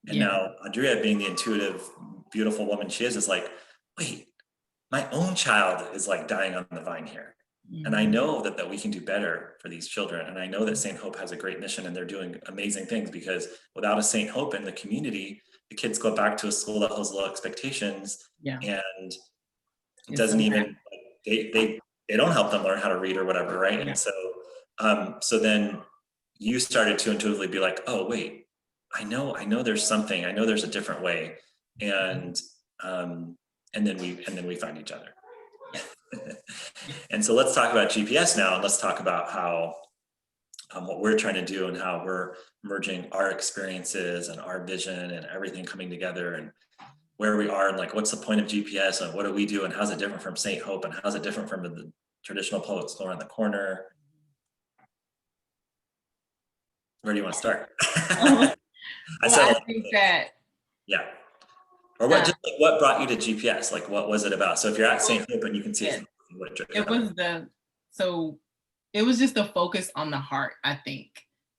S1: And
S2: Yeah.
S1: now Audria, being the intuitive, beautiful woman she is like, wait, my own child is like dying on the vine here. And I
S2: Mhm,
S1: know that we can do better for these children. And I know that St. Hope has a great mission and they're doing amazing things, because without a St. Hope in the community, the kids go back to a school that has low expectations,
S2: yeah.
S1: and it
S2: It's
S1: doesn't
S2: so
S1: even,
S2: bad.
S1: they don't help them learn how to read or whatever, right?
S2: Yeah.
S1: And so so then you started to intuitively be like, oh wait, I know there's something, I know there's a different way. And um and then we find each other.
S2: Yes. Yes.
S1: And so let's talk about GPS now, and let's talk about how what we're trying to do and how we're merging our experiences and our vision and everything coming together, and where we are, and like what's the point of GPS and what do we do and how's it different from St. Hope and how's it different from the traditional public school around the corner. Where do you want to start?
S2: Uh-huh.
S1: I
S2: Well,
S1: said a
S2: I
S1: lot of
S2: think
S1: things.
S2: that,
S1: Yeah. Or what
S2: uh,
S1: just like what brought you to GPS? Like what was it about? So if you're at
S2: well,
S1: St. Hope and you can see
S2: yes,
S1: it, what
S2: it was so it was just the focus on the heart, I think.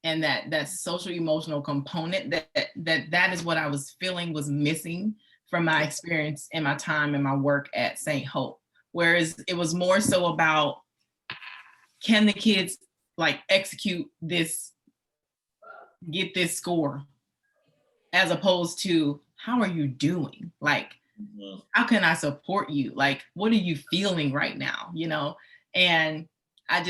S2: And that social emotional component that is what I was feeling was missing from my experience and my time and my work at St. Hope. Whereas it was more so about, can the kids like execute this, get this score, as opposed to how are you doing? Like,
S1: Mhm.
S2: how can I support you? Like, what are you feeling right now? And I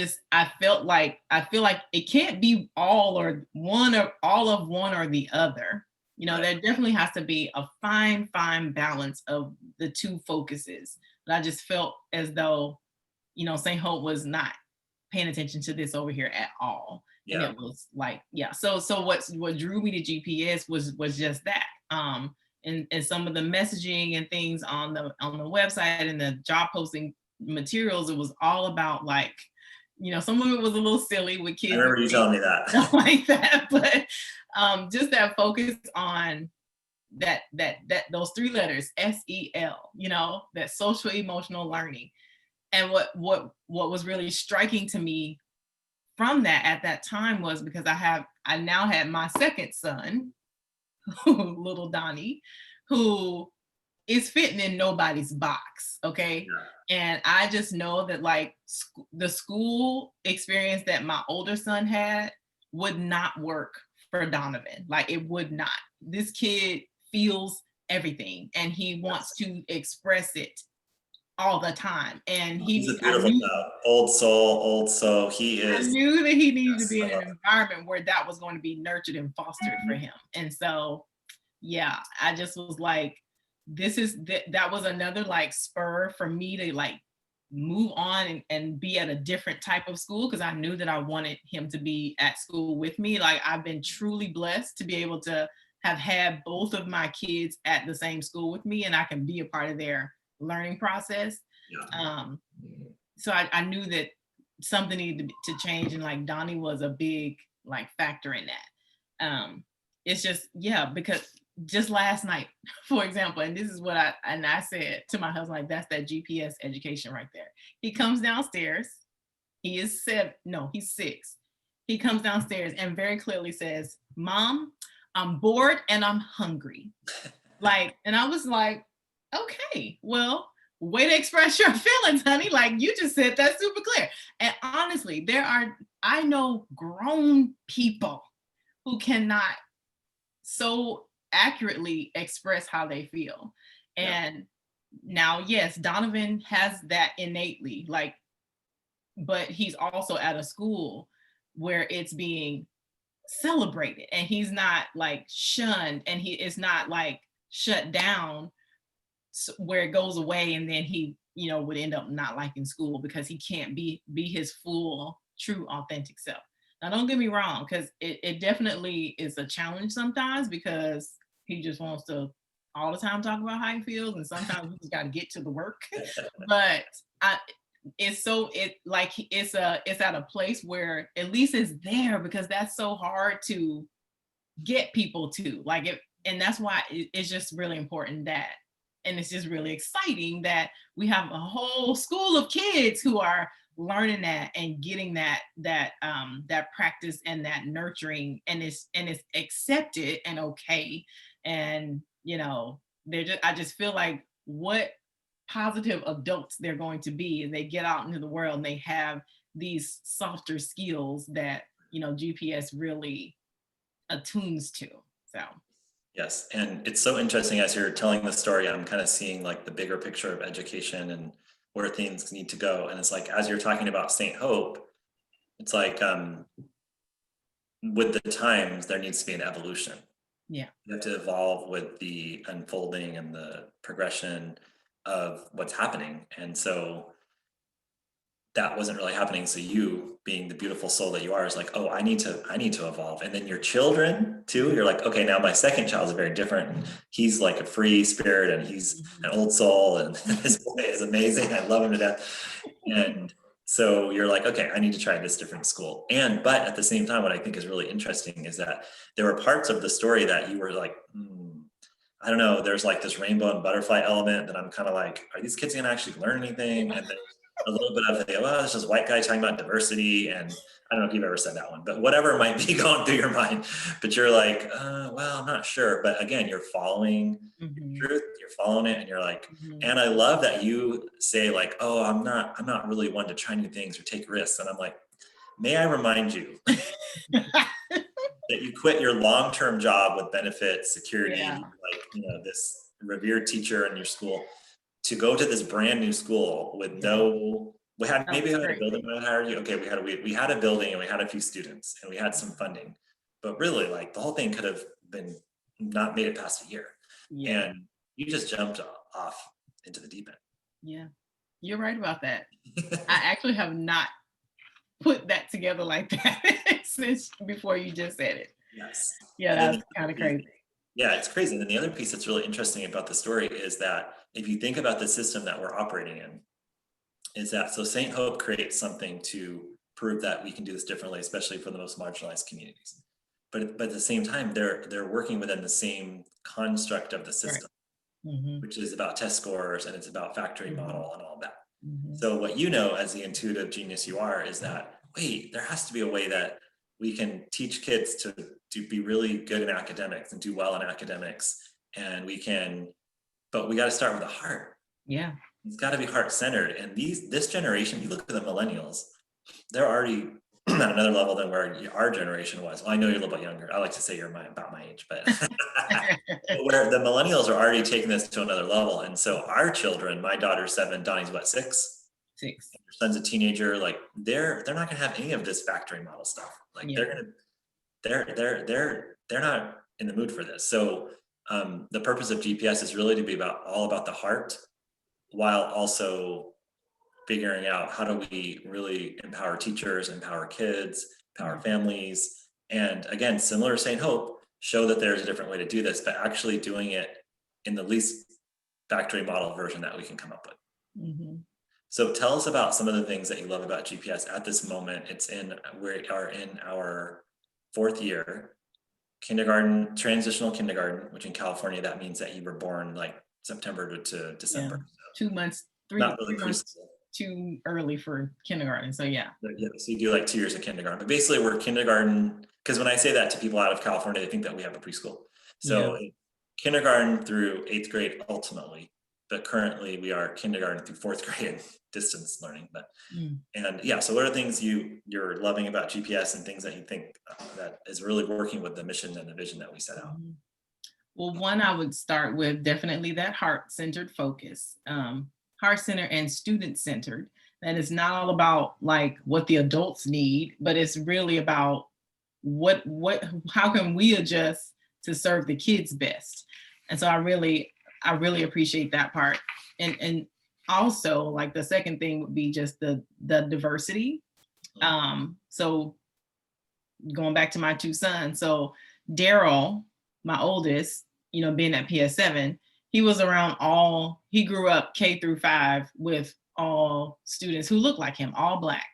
S2: feel like it can't be all or one, or all of one or the other.
S1: Right.
S2: There definitely has to be a fine balance of the two focuses. But I just felt as though, St. Hope was not paying attention to this over here at all. And
S1: Yeah.
S2: it was like, yeah. So what drew me to GPS was just that. And some of the messaging and things on the website and the job posting materials, it was all about like, some of it was a little silly with
S1: I
S2: kids and
S1: remember you
S2: things
S1: telling me that.
S2: stuff like that, but just that focus on that those 3 letters, SEL, that social emotional learning. And what was really striking to me from that at that time was because I now had my second son, little Donnie, who is fitting in nobody's box. Okay.
S1: Yeah.
S2: And I just know that like the school experience that my older son had would not work for Donovan. Like, it would not. This kid feels everything and he wants
S1: Yes.
S2: to express it all the time. And
S1: He's a beautiful child. Old soul, old soul. He
S2: I
S1: is.
S2: knew that he needed to
S1: Yes,
S2: be
S1: I
S2: in
S1: love
S2: an environment where that was going to be nurtured and fostered for
S1: it.
S2: him. And so, yeah, I just was like, that was another like spur for me to like move on and be at a different type of school, because I knew that I wanted him to be at school with me. Like, I've been truly blessed to be able to have had both of my kids at the same school with me, and I can be a part of their learning process.
S1: Yeah.
S2: Um, so I knew that something needed to change, and like Donnie was a big like factor in that. It's just, yeah, because just last night, for example, and this is what I said to my husband, like, that's that GPS education right there. He comes downstairs. He is 7, no, he's 6. He comes downstairs and very clearly says, "Mom, I'm bored and I'm hungry." Like, and I was like, okay, well, way to express your feelings, honey. Like, you just said that super clear. And honestly, I know grown people who cannot so accurately express how they feel.
S1: Yeah.
S2: And now, yes, Donovan has that innately, like, but he's also at a school where it's being celebrated, and he's not like shunned, and he is not like shut down where it goes away, and then he, you know, would end up not liking school because he can't be his full true authentic self. Now don't get me wrong, because it definitely is a challenge sometimes, because he just wants to all the time talk about how he feels, and sometimes we just got to get to the work. But I it's so it like it's at a place where at least it's there, because that's so hard to get people to like it. And that's why it's just really important that, and it's just really exciting that we have a whole school of kids who are learning that and getting that practice and that nurturing, and it's accepted and okay. And you know, I just feel like what positive adults they're going to be, and they get out into the world and they have these softer skills that, you know, GPS really attunes to. So
S1: Yes, and it's so interesting as you're telling the story, I'm kind of seeing like the bigger picture of education and where things need to go. And it's like, as you're talking about St. Hope, it's like with the times, there needs to be an evolution.
S2: yeah.
S1: You have to evolve with the unfolding and the progression of what's happening. And so that wasn't really happening. So you, being the beautiful soul that you are, is like, oh, I need to evolve. And then your children too, you're like, okay, now my second child is very different. And he's like a free spirit, and he's an old soul, and his boy is amazing. I love him to death. And so you're like, okay, I need to try this different school. But at the same time, what I think is really interesting is that there were parts of the story that you were like, I don't know, there's like this rainbow and butterfly element that I'm kind of like, are these kids gonna actually learn anything? And then a little bit of the, well, it's just white guy talking about diversity. And I don't know if you've ever said that one, but whatever might be going through your mind, but you're like, well, I'm not sure. But again, you're following
S2: Mm-hmm.
S1: truth, you're following it, and you're like,
S2: Mm-hmm.
S1: and I love that you say like, oh, I'm not really one to try new things or take risks. And I'm like, may I remind you that you quit your long-term job with benefits, security,
S2: Yeah,
S1: like, you know, this revered teacher in your school, to go to this brand new school with
S2: yeah,
S1: no,
S2: that
S1: maybe
S2: was
S1: we had a
S2: crazy.
S1: building when I hired you. Okay, we had a building and we had a few students and we had some funding, but really like the whole thing could have been not made it past a year.
S2: Yeah,
S1: And you just jumped off into the deep
S2: yeah, you're right about that.
S1: end.
S2: I actually have not put that together like that since before you just said it.
S1: Yes.
S2: Yeah,
S1: And then
S2: that's
S1: the
S2: kind
S1: other
S2: of
S1: piece,
S2: crazy.
S1: yeah, it's crazy. And then the other piece that's really interesting about the story is that if you think about the system that we're operating in, is that so St. Hope creates something to prove that we can do this differently, especially for the most marginalized communities. But at the same time, they're working within the same construct of the
S2: Right.
S1: system,
S2: Mm-hmm.
S1: which is about test scores and it's about factory
S2: Mm-hmm.
S1: model and all that.
S2: Mm-hmm.
S1: So what you know as the intuitive genius you are is that, wait, there has to be a way that we can teach kids to be really good in academics and do well in academics. And we can, but we got to start with the heart.
S2: Yeah.
S1: It's got to be heart centered. And this generation, you look at the millennials, they're already at another level than where our generation was. Well, I know you're a little bit younger. I like to say you're about my age, but where the millennials are already taking this to another level. And so our children, my daughter's 7, Donnie's what, 6?
S2: 6.
S1: Your son's a teenager, like they're not gonna have any of this factory model stuff. Like
S2: Yeah.
S1: they're not in the mood for this. So the purpose of GPS is really to be all about the heart, while also figuring out how do we really empower teachers, empower kids, empower families, and again, similar to St. Hope, show that there's a different way to do this, but actually doing it in the least factory model version that we can come up with.
S2: Mm-hmm.
S1: So tell us about some of the things that you love about GPS at this moment. We are in our fourth year, kindergarten, transitional kindergarten, which in California, that means that you were born like September to
S2: Yeah,
S1: December.
S2: 2 months,
S1: Not really
S2: 3 months
S1: preschool.
S2: too early for kindergarten. So yeah.
S1: But yeah, so you do like 2 years of kindergarten, but basically we're kindergarten, because when I say that to people out of California, they think that we have a preschool.
S2: Yeah.
S1: So kindergarten through 8th grade ultimately, but currently we are kindergarten through 4th grade distance learning.
S2: Mm.
S1: And yeah, so what are things you're loving about GPS and things that you think that is really working with the mission and the vision that we set out?
S2: Mhm. Well, one, I would start with definitely that heart-centered focus, heart-centered and student-centered. That is not all about like what the adults need, but it's really about how can we adjust to serve the kids best. And so I really appreciate that part. And also like the second thing would be just the diversity. So going back to my two sons. So Daryl, my oldest, being at PS7, he grew up K through 5 with all students who look like him, all Black.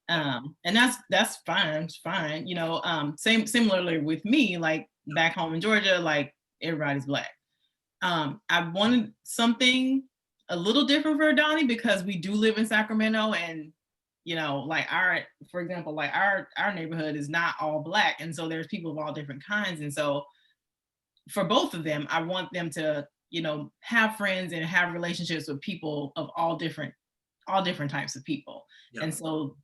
S2: And that's fine, it's fine. Similarly with me, like back home in Georgia, like everybody's Black. I wanted something a little different for Donnie because we do live in Sacramento, and like for example, like our neighborhood is not all Black, and so there's people of all different kinds. And so for both of them, I want them to have friends and have relationships with people of all different types of people.
S1: Yeah.
S2: And so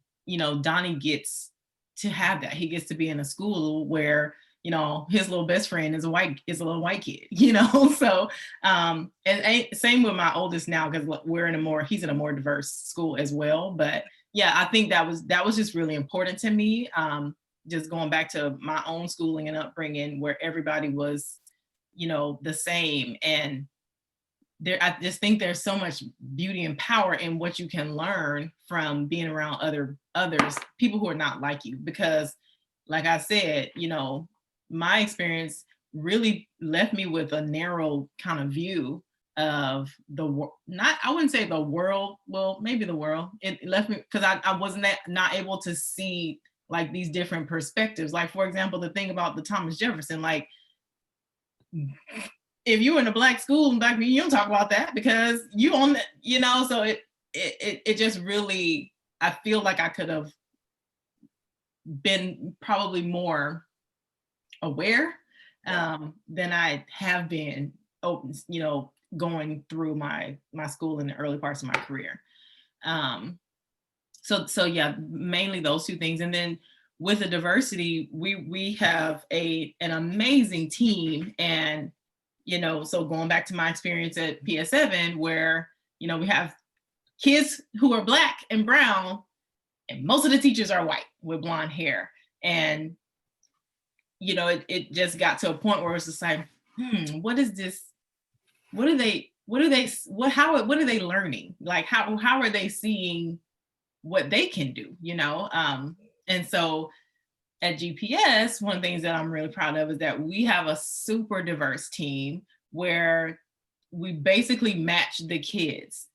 S2: Donnie gets to have that. He gets to be in a school where his little best friend is a little white kid. So and same with my oldest now, because he's in a more diverse school as well. But yeah, I think that was just really important to me. Just going back to my own schooling and upbringing where everybody was the same. And I just think there's so much beauty and power in what you can learn from being around others, people who are not like you. Because like I said, my experience really left me with a narrow kind of view of I wouldn't say the world, well, maybe the world. It left me because I wasn't not able to see like these different perspectives. Like, for example, the thing about the Thomas Jefferson, like if you're in a Black school in Black, you don't talk about that because you own it, so it just really, I feel like I could have been probably more aware than I have been open, going through my school in the early parts of my career. So yeah, mainly those two things. And then with the diversity, we have an amazing team. And so going back to my experience at PS7, where we have kids who are Black and brown, and most of the teachers are white with blonde hair. And it just got to a point where it's just like, what is this? What are they learning? Like how are they seeing what they can do? And so at GPS, one of the things that I'm really proud of is that we have a super diverse team where we basically match the kids.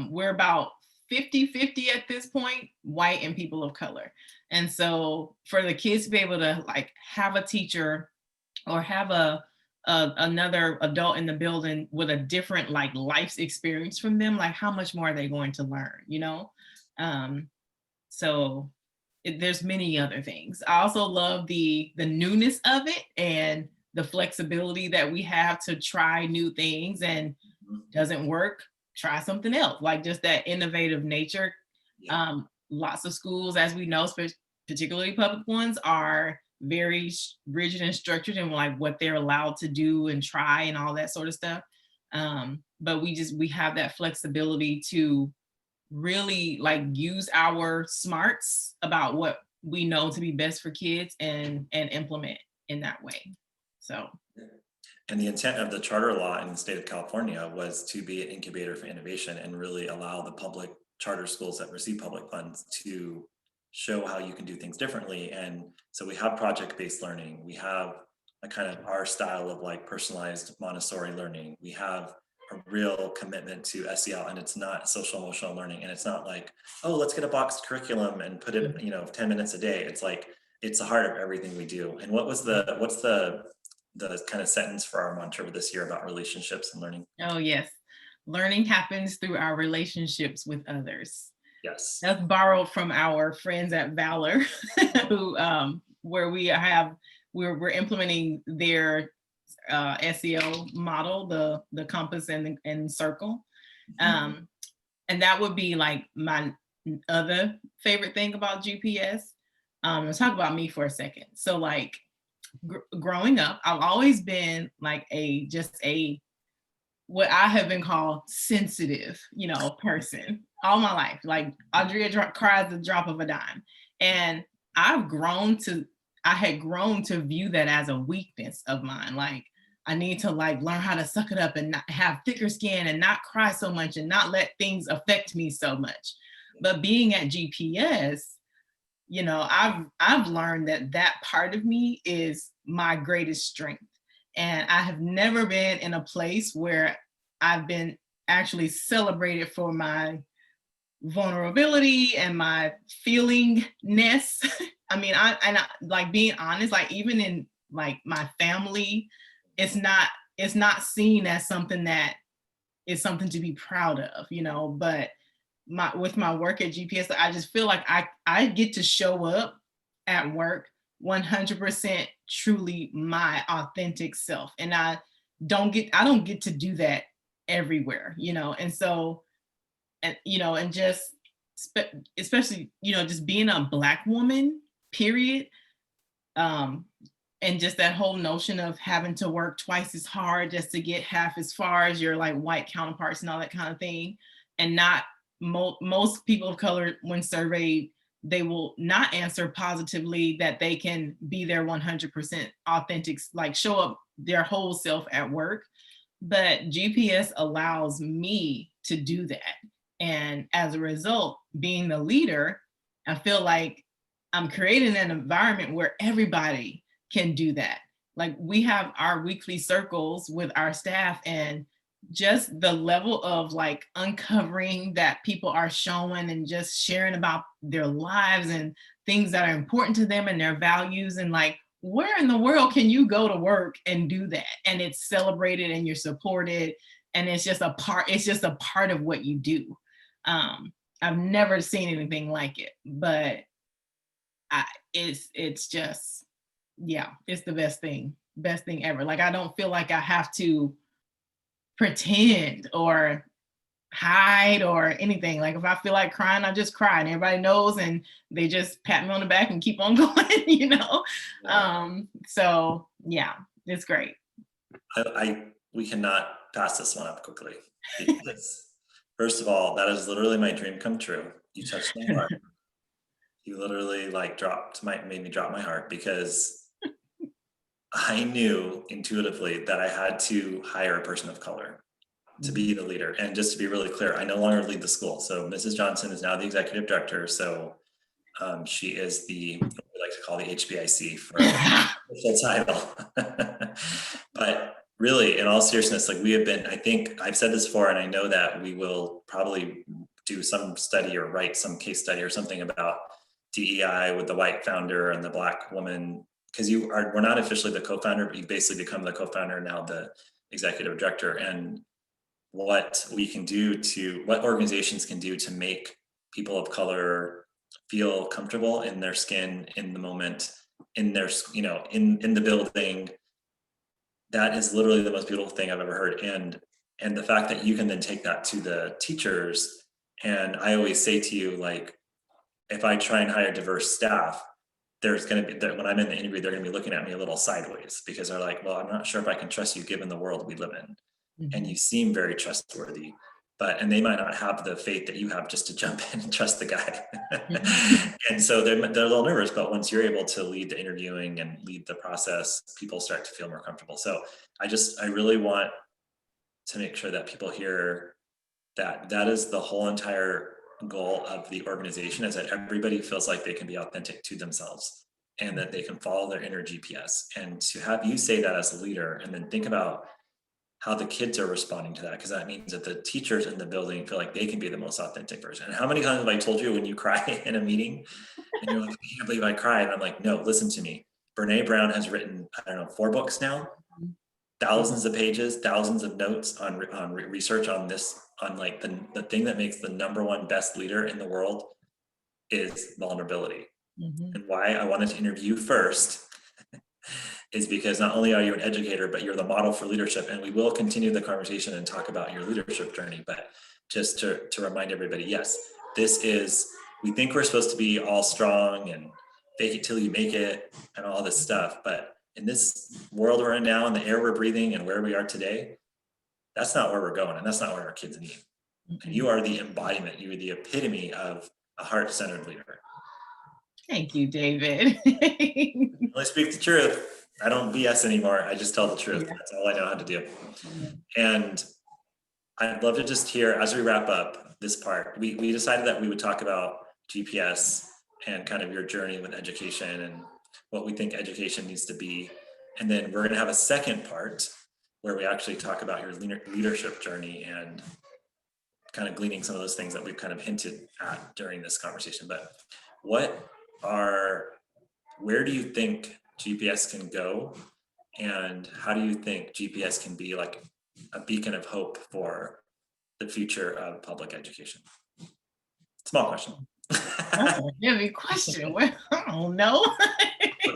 S2: We're about 50-50 at this point, white and people of color. And so for the kids to be able to like have a teacher or have another adult in the building with a different like life's experience from them, like how much more are they going to learn? So there's many other things. I also love the newness of it and the flexibility that we have to try new things, and doesn't work, try something else. Like just that innovative nature.
S1: Yeah.
S2: Lots of schools, as we know, particularly public ones, are very rigid and structured in like what they're allowed to do and try and all that sort of stuff. But we have that flexibility to really like use our smarts about what we know to be best for kids and implement in that way. So
S1: And the intent of the charter law in the state of California was to be an incubator for innovation and really allow the public charter schools that receive public funds to show how you can do things differently. And so we have project-based learning. We have a kind of our style of like personalized Montessori learning. We have a real commitment to SEL, and it's not social emotional learning, and it's not like, oh, let's get a boxed curriculum and put it, 10 minutes a day. It's like it's the heart of everything we do. And what's the kind of sentence for our mantra this year about relationships and learning?
S2: Oh, yes. Learning happens through our relationships with others.
S1: Yes.
S2: That's borrowed from our friends at Valor, who where we're implementing their SEO model, the compass and circle.
S1: Mhm.
S2: And that would be like my other favorite thing about GPS. Let's talk about me for a second. So like growing up, I've always been like a what I have been called sensitive, person all my life. Like Audria cries the drop of a dime. And I've grown to, I had grown to view that as a weakness of mine. Like I need to like learn how to suck it up and not have thicker skin and not cry so much and not let things affect me so much. But being at GPS, I've learned that that part of me is my greatest strength. And I have never been in a place where I've been actually celebrated for my vulnerability and my feelingness. I like being honest, like even in like my family, it's not seen as something that is something to be proud of, but with my work at GPS, I just feel like I get to show up at work 100% truly my authentic self. And I don't get to do that everywhere, and so, and just especially, just being a Black woman, period. Um, and just that whole notion of having to work twice as hard just to get half as far as your like white counterparts and all that kind of thing. And not most people of color, when surveyed, they will not answer positively that they can be their 100% authentic, like show up their whole self at work. But GPS allows me to do that. And as a result, being the leader, I feel like I'm creating an environment where everybody can do that. Like we have our weekly circles with our staff, and just the level of like uncovering that people are showing and just sharing about their lives and things that are important to them and their values, and like where in the world can you go to work and do that and it's celebrated and you're supported, and it's just a part of what you do. I've never seen anything like it, but it's just, yeah, it's the best thing ever. Like I don't feel like I have to pretend or hide or anything. Like if I feel like crying, I just cry and everybody knows, and they just pat me on the back and keep on going.
S1: Yeah.
S2: So yeah, it's great.
S1: We cannot pass this one up quickly because first of all, that is literally my dream come true. You touched my heart. You literally like made me drop my heart because I knew intuitively that I had to hire a person of color to be the leader. And just to be really clear, I no longer lead the school. So Mrs. Johnson is now the executive director. So she is what we like to call the HBIC for official title. But really, in all seriousness, like I think I've said this before, and I know that we will probably do some study or write some case study or something about DEI with the white founder and the Black woman, because we're not officially the co-founder, but you basically become the co-founder, now the executive director. And what organizations can do to make people of color feel comfortable in their skin, in the moment, in their, in the building. That is literally the most beautiful thing I've ever heard. And the fact that you can then take that to the teachers. And I always say to you, like, if I try and hire diverse staff, there's going to be when I'm in the interview, they're going to be looking at me a little sideways because they're like, well, I'm not sure if I can trust you given the world we live in. And you seem very trustworthy, and they might not have the faith that you have just to jump in and trust the guy. And so they're a little nervous, but once you're able to lead the interviewing and lead the process, people start to feel more comfortable. So I really want to make sure that people hear that is the whole entire goal of the organization, is that everybody feels like they can be authentic to themselves and that they can follow their inner GPS. And to have you say that as a leader, and then think about how the kids are responding to that, because that means that the teachers in the building feel like they can be the most authentic version. And how many times have I told you when you cry in a meeting and you're like, I can't believe I cried? And I'm like, no, listen to me. Brene Brown has written, I don't know, 4 books now, thousands of pages, thousands of notes on research on this, on like the thing that makes the #1 best leader in the world is vulnerability. And why I wanted to interview you first is because not only are you an educator, but you're the model for leadership. And we will continue the conversation and talk about your leadership journey. But just to remind everybody, yes, this is, we think we're supposed to be all strong and fake it till you make it and all this stuff. But in this world we're in now and the air we're breathing and where we are today, that's not where we're going. And that's not what our kids need. And you are the embodiment, you are the epitome of a heart-centered leader.
S2: Thank you, David.
S1: I only speak the truth. I don't BS anymore. I just tell the truth.
S2: Yeah.
S1: That's all I know how to do. And I'd love to just hear, as we wrap up this part, we decided that we would talk about GPS and kind of your journey with education and what we think education needs to be. And then we're going to have a second part where we actually talk about your leadership journey and kind of gleaning some of those things that we've kind of hinted at during this conversation. But where do you think GPS can go? And how do you think GPS can be like a beacon of hope for the future of public education? Small question.
S2: That's a heavy question. Well, I don't know.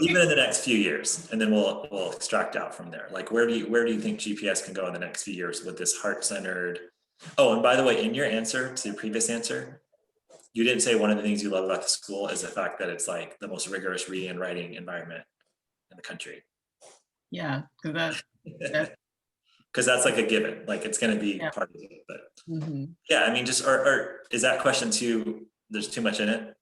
S1: Even in the next few years, and then we'll extract out from there. Like where do you think GPS can go in the next few years with this heart-centered? Oh, and by the way, in your answer to the previous answer, you didn't say one of the things you love about the school is the fact that it's like the most rigorous reading and writing environment in the country.
S2: Yeah, because
S1: that's like a given, like it's going to be part of it. But yeah, I mean, just or is that question too? There's too much in it.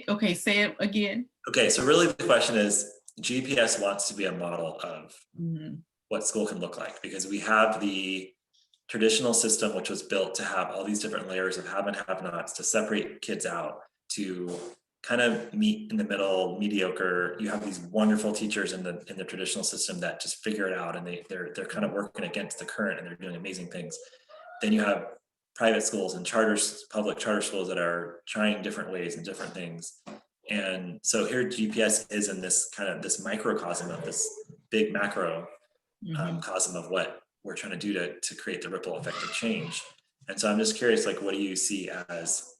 S2: Okay, say it again.
S1: Okay, so really the question is, GPS wants to be a model of what school can look like, because we have the traditional system, which was built to have all these different layers of have and have nots to separate kids out, to kind of meet in the middle, mediocre. You have these wonderful teachers in the traditional system that just figure it out, and they're kind of working against the current and they're doing amazing things. Then you have private schools and public charter schools that are trying different ways and different things. And so here GPS is in this kind of this microcosm of this big macro cosm of what we're trying to do to create the ripple effect of change. And so I'm just curious, like, what do you see as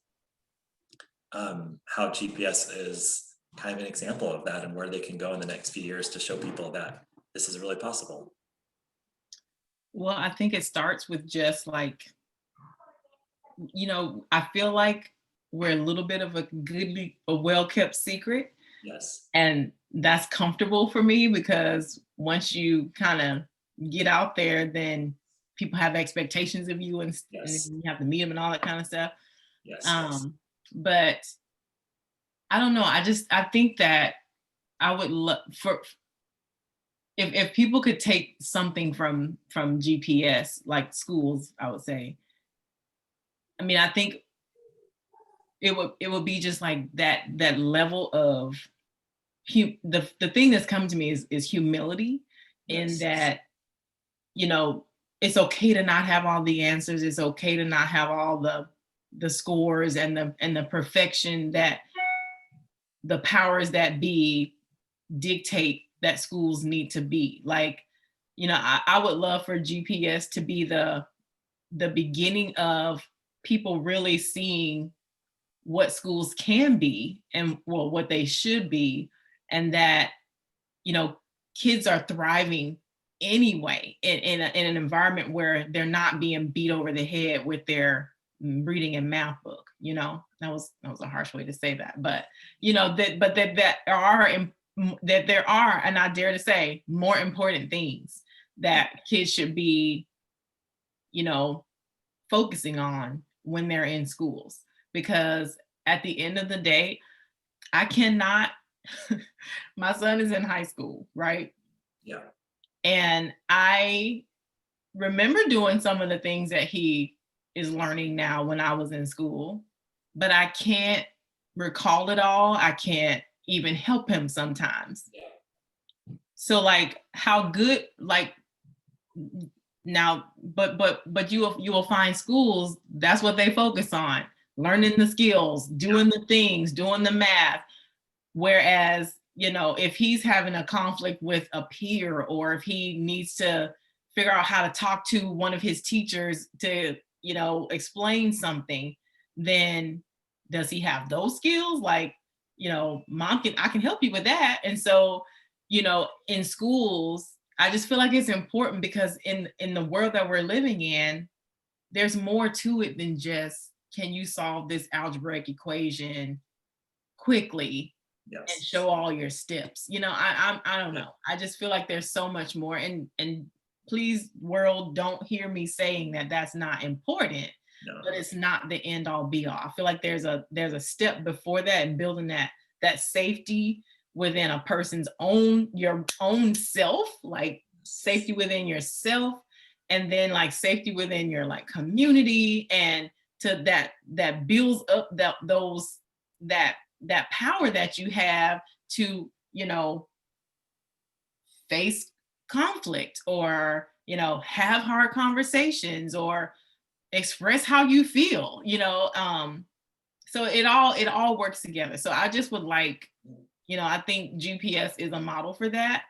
S1: how GPS is kind of an example of that, and where they can go in the next few years to show people that this is really possible?
S2: Well, I think it starts with just like, I feel like we're a little bit of a well-kept secret.
S1: Yes.
S2: And that's comfortable for me, because once you kind of get out there, then people have expectations of you, and you have to meet them and all that kind of stuff.
S1: Yes.
S2: But I don't know. I think that I would love for if people could take something from GPS, like schools, I would say. I mean, I think it would be just like that level of the thing that's come to me is humility. In that, it's okay to not have all the answers. It's okay to not have all the scores and the perfection that the powers that be dictate that schools need to be. Like, I would love for GPS to be the beginning of people really seeing what schools can be, and what they should be, and that kids are thriving anyway in an environment where they're not being beat over the head with their reading and math book. That was a harsh way to say that, but that there are, and I dare to say, more important things that kids should be focusing on when they're in schools. Because at the end of the day, I cannot my son is in high school, right?
S1: Yeah.
S2: And I remember doing some of the things that he is learning now when I was in school, but I can't recall it all. I can't even help him sometimes.
S1: Yeah.
S2: So like how good, like now, but you will find schools, that's what they focus on, learning the skills, doing the things, doing the math. Whereas, you know, if he's having a conflict with a peer, or if he needs to figure out how to talk to one of his teachers to, you know, explain something, then does he have those skills? Like, you know, mom can, I can help you with that. And so, you know, in schools, I just feel like it's important because in the world that we're living in, there's more to it than just, can you solve this algebraic equation quickly and
S1: Yes.
S2: show all your steps. You know, I don't know. I just feel like there's so much more. And please, world, don't hear me saying that that's not important,
S1: No.
S2: but it's not the end all be all. I feel like there's a step before that, and building that safety within a person's own, your own self, like safety within yourself, and then like safety within your like community, and to that builds up that power that you have to, you know, face conflict, or, you know, have hard conversations, or express how you feel, you know. So it all works together. So I just would like, you know, I think GPS is a model for that.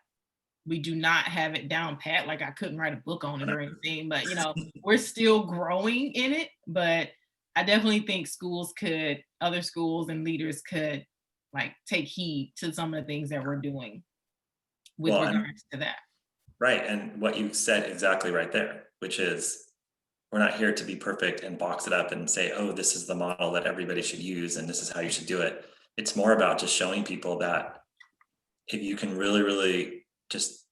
S2: We do not have it down pat, like I couldn't write a book on it or anything, but you know, we're still growing in it. But I definitely think other schools and leaders could like take heed to some of the things that we're doing with
S1: Well,
S2: regards to that.
S1: right. And what you said exactly right there, which is we're not here to be perfect and box it up and say, oh, this is the model that everybody should use and this is how you should do it. It's more about just showing people that if you can really, really just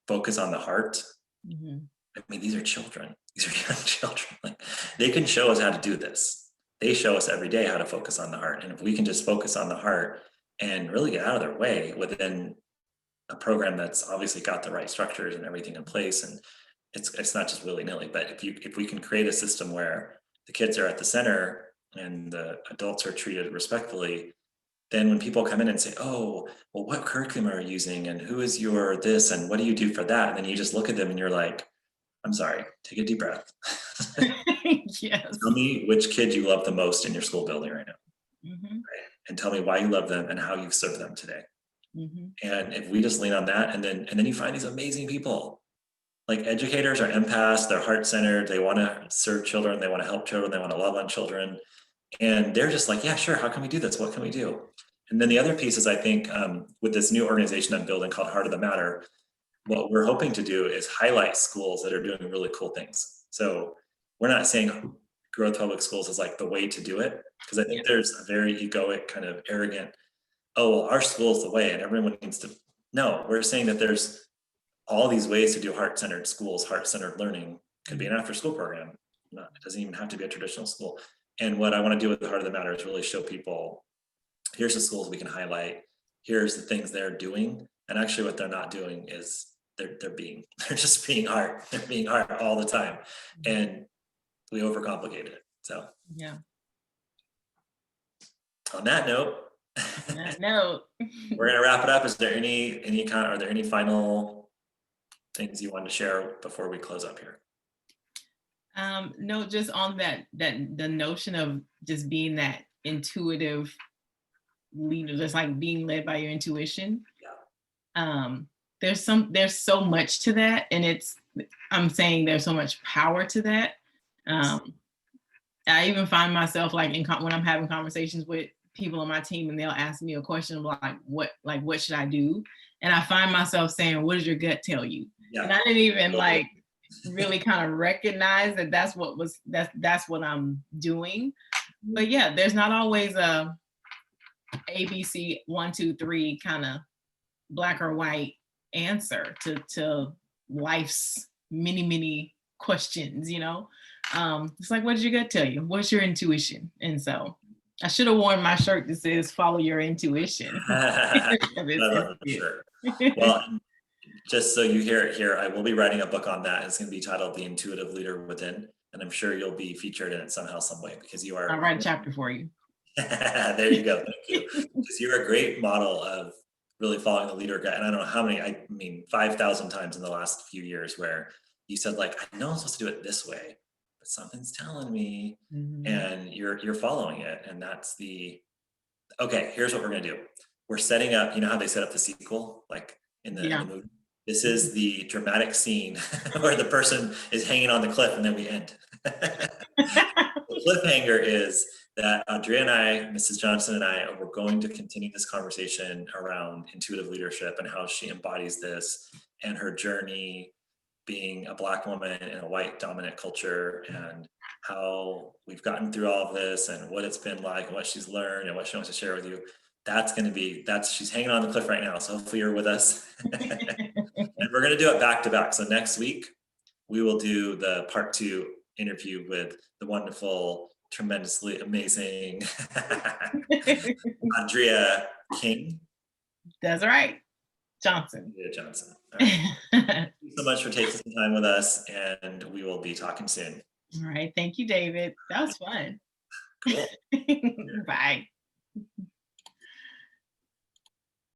S1: focus on the heart.
S2: Mhm.
S1: I mean, these are children. These are young children. Like, they can show us how to do this. They show us every day how to focus on the heart. And if we can just focus on the heart and really get out of their way within a program that's obviously got the right structures and everything in place, and it's not just willy-nilly, but if we can create a system where the kids are at the center and the adults are treated respectfully, then when people come in and say, oh, well, what curriculum are you using and who is your this and what do you do for that, and then you just look at them and you're like, I'm sorry, take a deep breath.
S2: Yes.
S1: Tell me which kid you love the most in your school building right now,
S2: Mhm.
S1: and tell me why you love them and how you've served them today.
S2: Mhm.
S1: And if we just lean on that, and then you find these amazing people. Like, educators are empaths, they're heart-centered, they want to serve children, they want to help children, they want to love on children. And they're just like, yeah, sure, how can we do this? What can we do? And then the other piece is, I think, with this new organization I'm building called Heart of the Matter, what we're hoping to do is highlight schools that are doing really cool things. So we're not saying growth public schools is like the way to do it, because I
S2: Yeah.
S1: think there's a very egoic, kind of arrogant, oh, well, our school is the way and everyone needs to. No, we're saying that there's all these ways to do heart-centered schools. Heart-centered learning could be an after-school program. No, it doesn't even have to be a traditional school. And what I want to do with the Heart of the Matter is really show people, here's the schools we can highlight, here's the things they're doing, and actually what they're not doing is they're just being art. They're being art all the time, and we overcomplicate it. So
S2: Yeah.
S1: on that note,
S2: No.
S1: we're gonna wrap it up. Is there any kind? Are there any final things you want to share before we close up here?
S2: No, just on that the notion of just being that intuitive leader, just like being led by your intuition. Um, there's so much to that, and I'm saying there's so much power to that. I even find myself like when I'm having conversations with people on my team, and they'll ask me a question like what should I do, and I find myself saying, what does your gut tell you?
S1: Yeah.
S2: And I didn't even like really kind of recognize that that's what I'm doing. But yeah, there's not always a ABC 1, 2, 3 kind of black or white answer to life's many questions, you know. It's like, what did your gut tell you? What's your intuition? And so I should have worn my shirt that says follow your intuition.
S1: Sure. Well, just so you hear it here, I will be writing a book on that. It's going to be titled The Intuitive Leader Within, and I'm sure you'll be featured in it somehow, some way, because you are.
S2: I'll write a chapter for you.
S1: There you go. Thank you. Because you're a great model of really following the leader guide. And I don't know how many, I mean, 5,000 times in the last few years where you said like, I know I'm supposed to do it this way, but something's telling me,
S2: Mhm.
S1: and you're following it. And that's okay, here's what we're gonna do. We're setting up, you know how they set up the sequel, like in the
S2: Yeah.
S1: movie? This
S2: Mhm.
S1: is the dramatic scene where the person is hanging on the cliff and then we end. The cliffhanger is that Audria and I, Mrs. Johnson and I, we're going to continue this conversation around intuitive leadership and how she embodies this and her journey being a Black woman in a white dominant culture, and how we've gotten through all of this and what it's been like and what she's learned and what she wants to share with you. She's hanging on the cliff right now. So hopefully you're with us. And we're going to do it back to back. So next week, we will do the part 2 interview with the wonderful, tremendously amazing Audria King.
S2: That's right. Johnson.
S1: Audria Johnson. All right. Thank you so much for taking some time with us, and we will be talking soon.
S2: All right. Thank you, David. That was fun.
S1: Cool.
S2: Bye.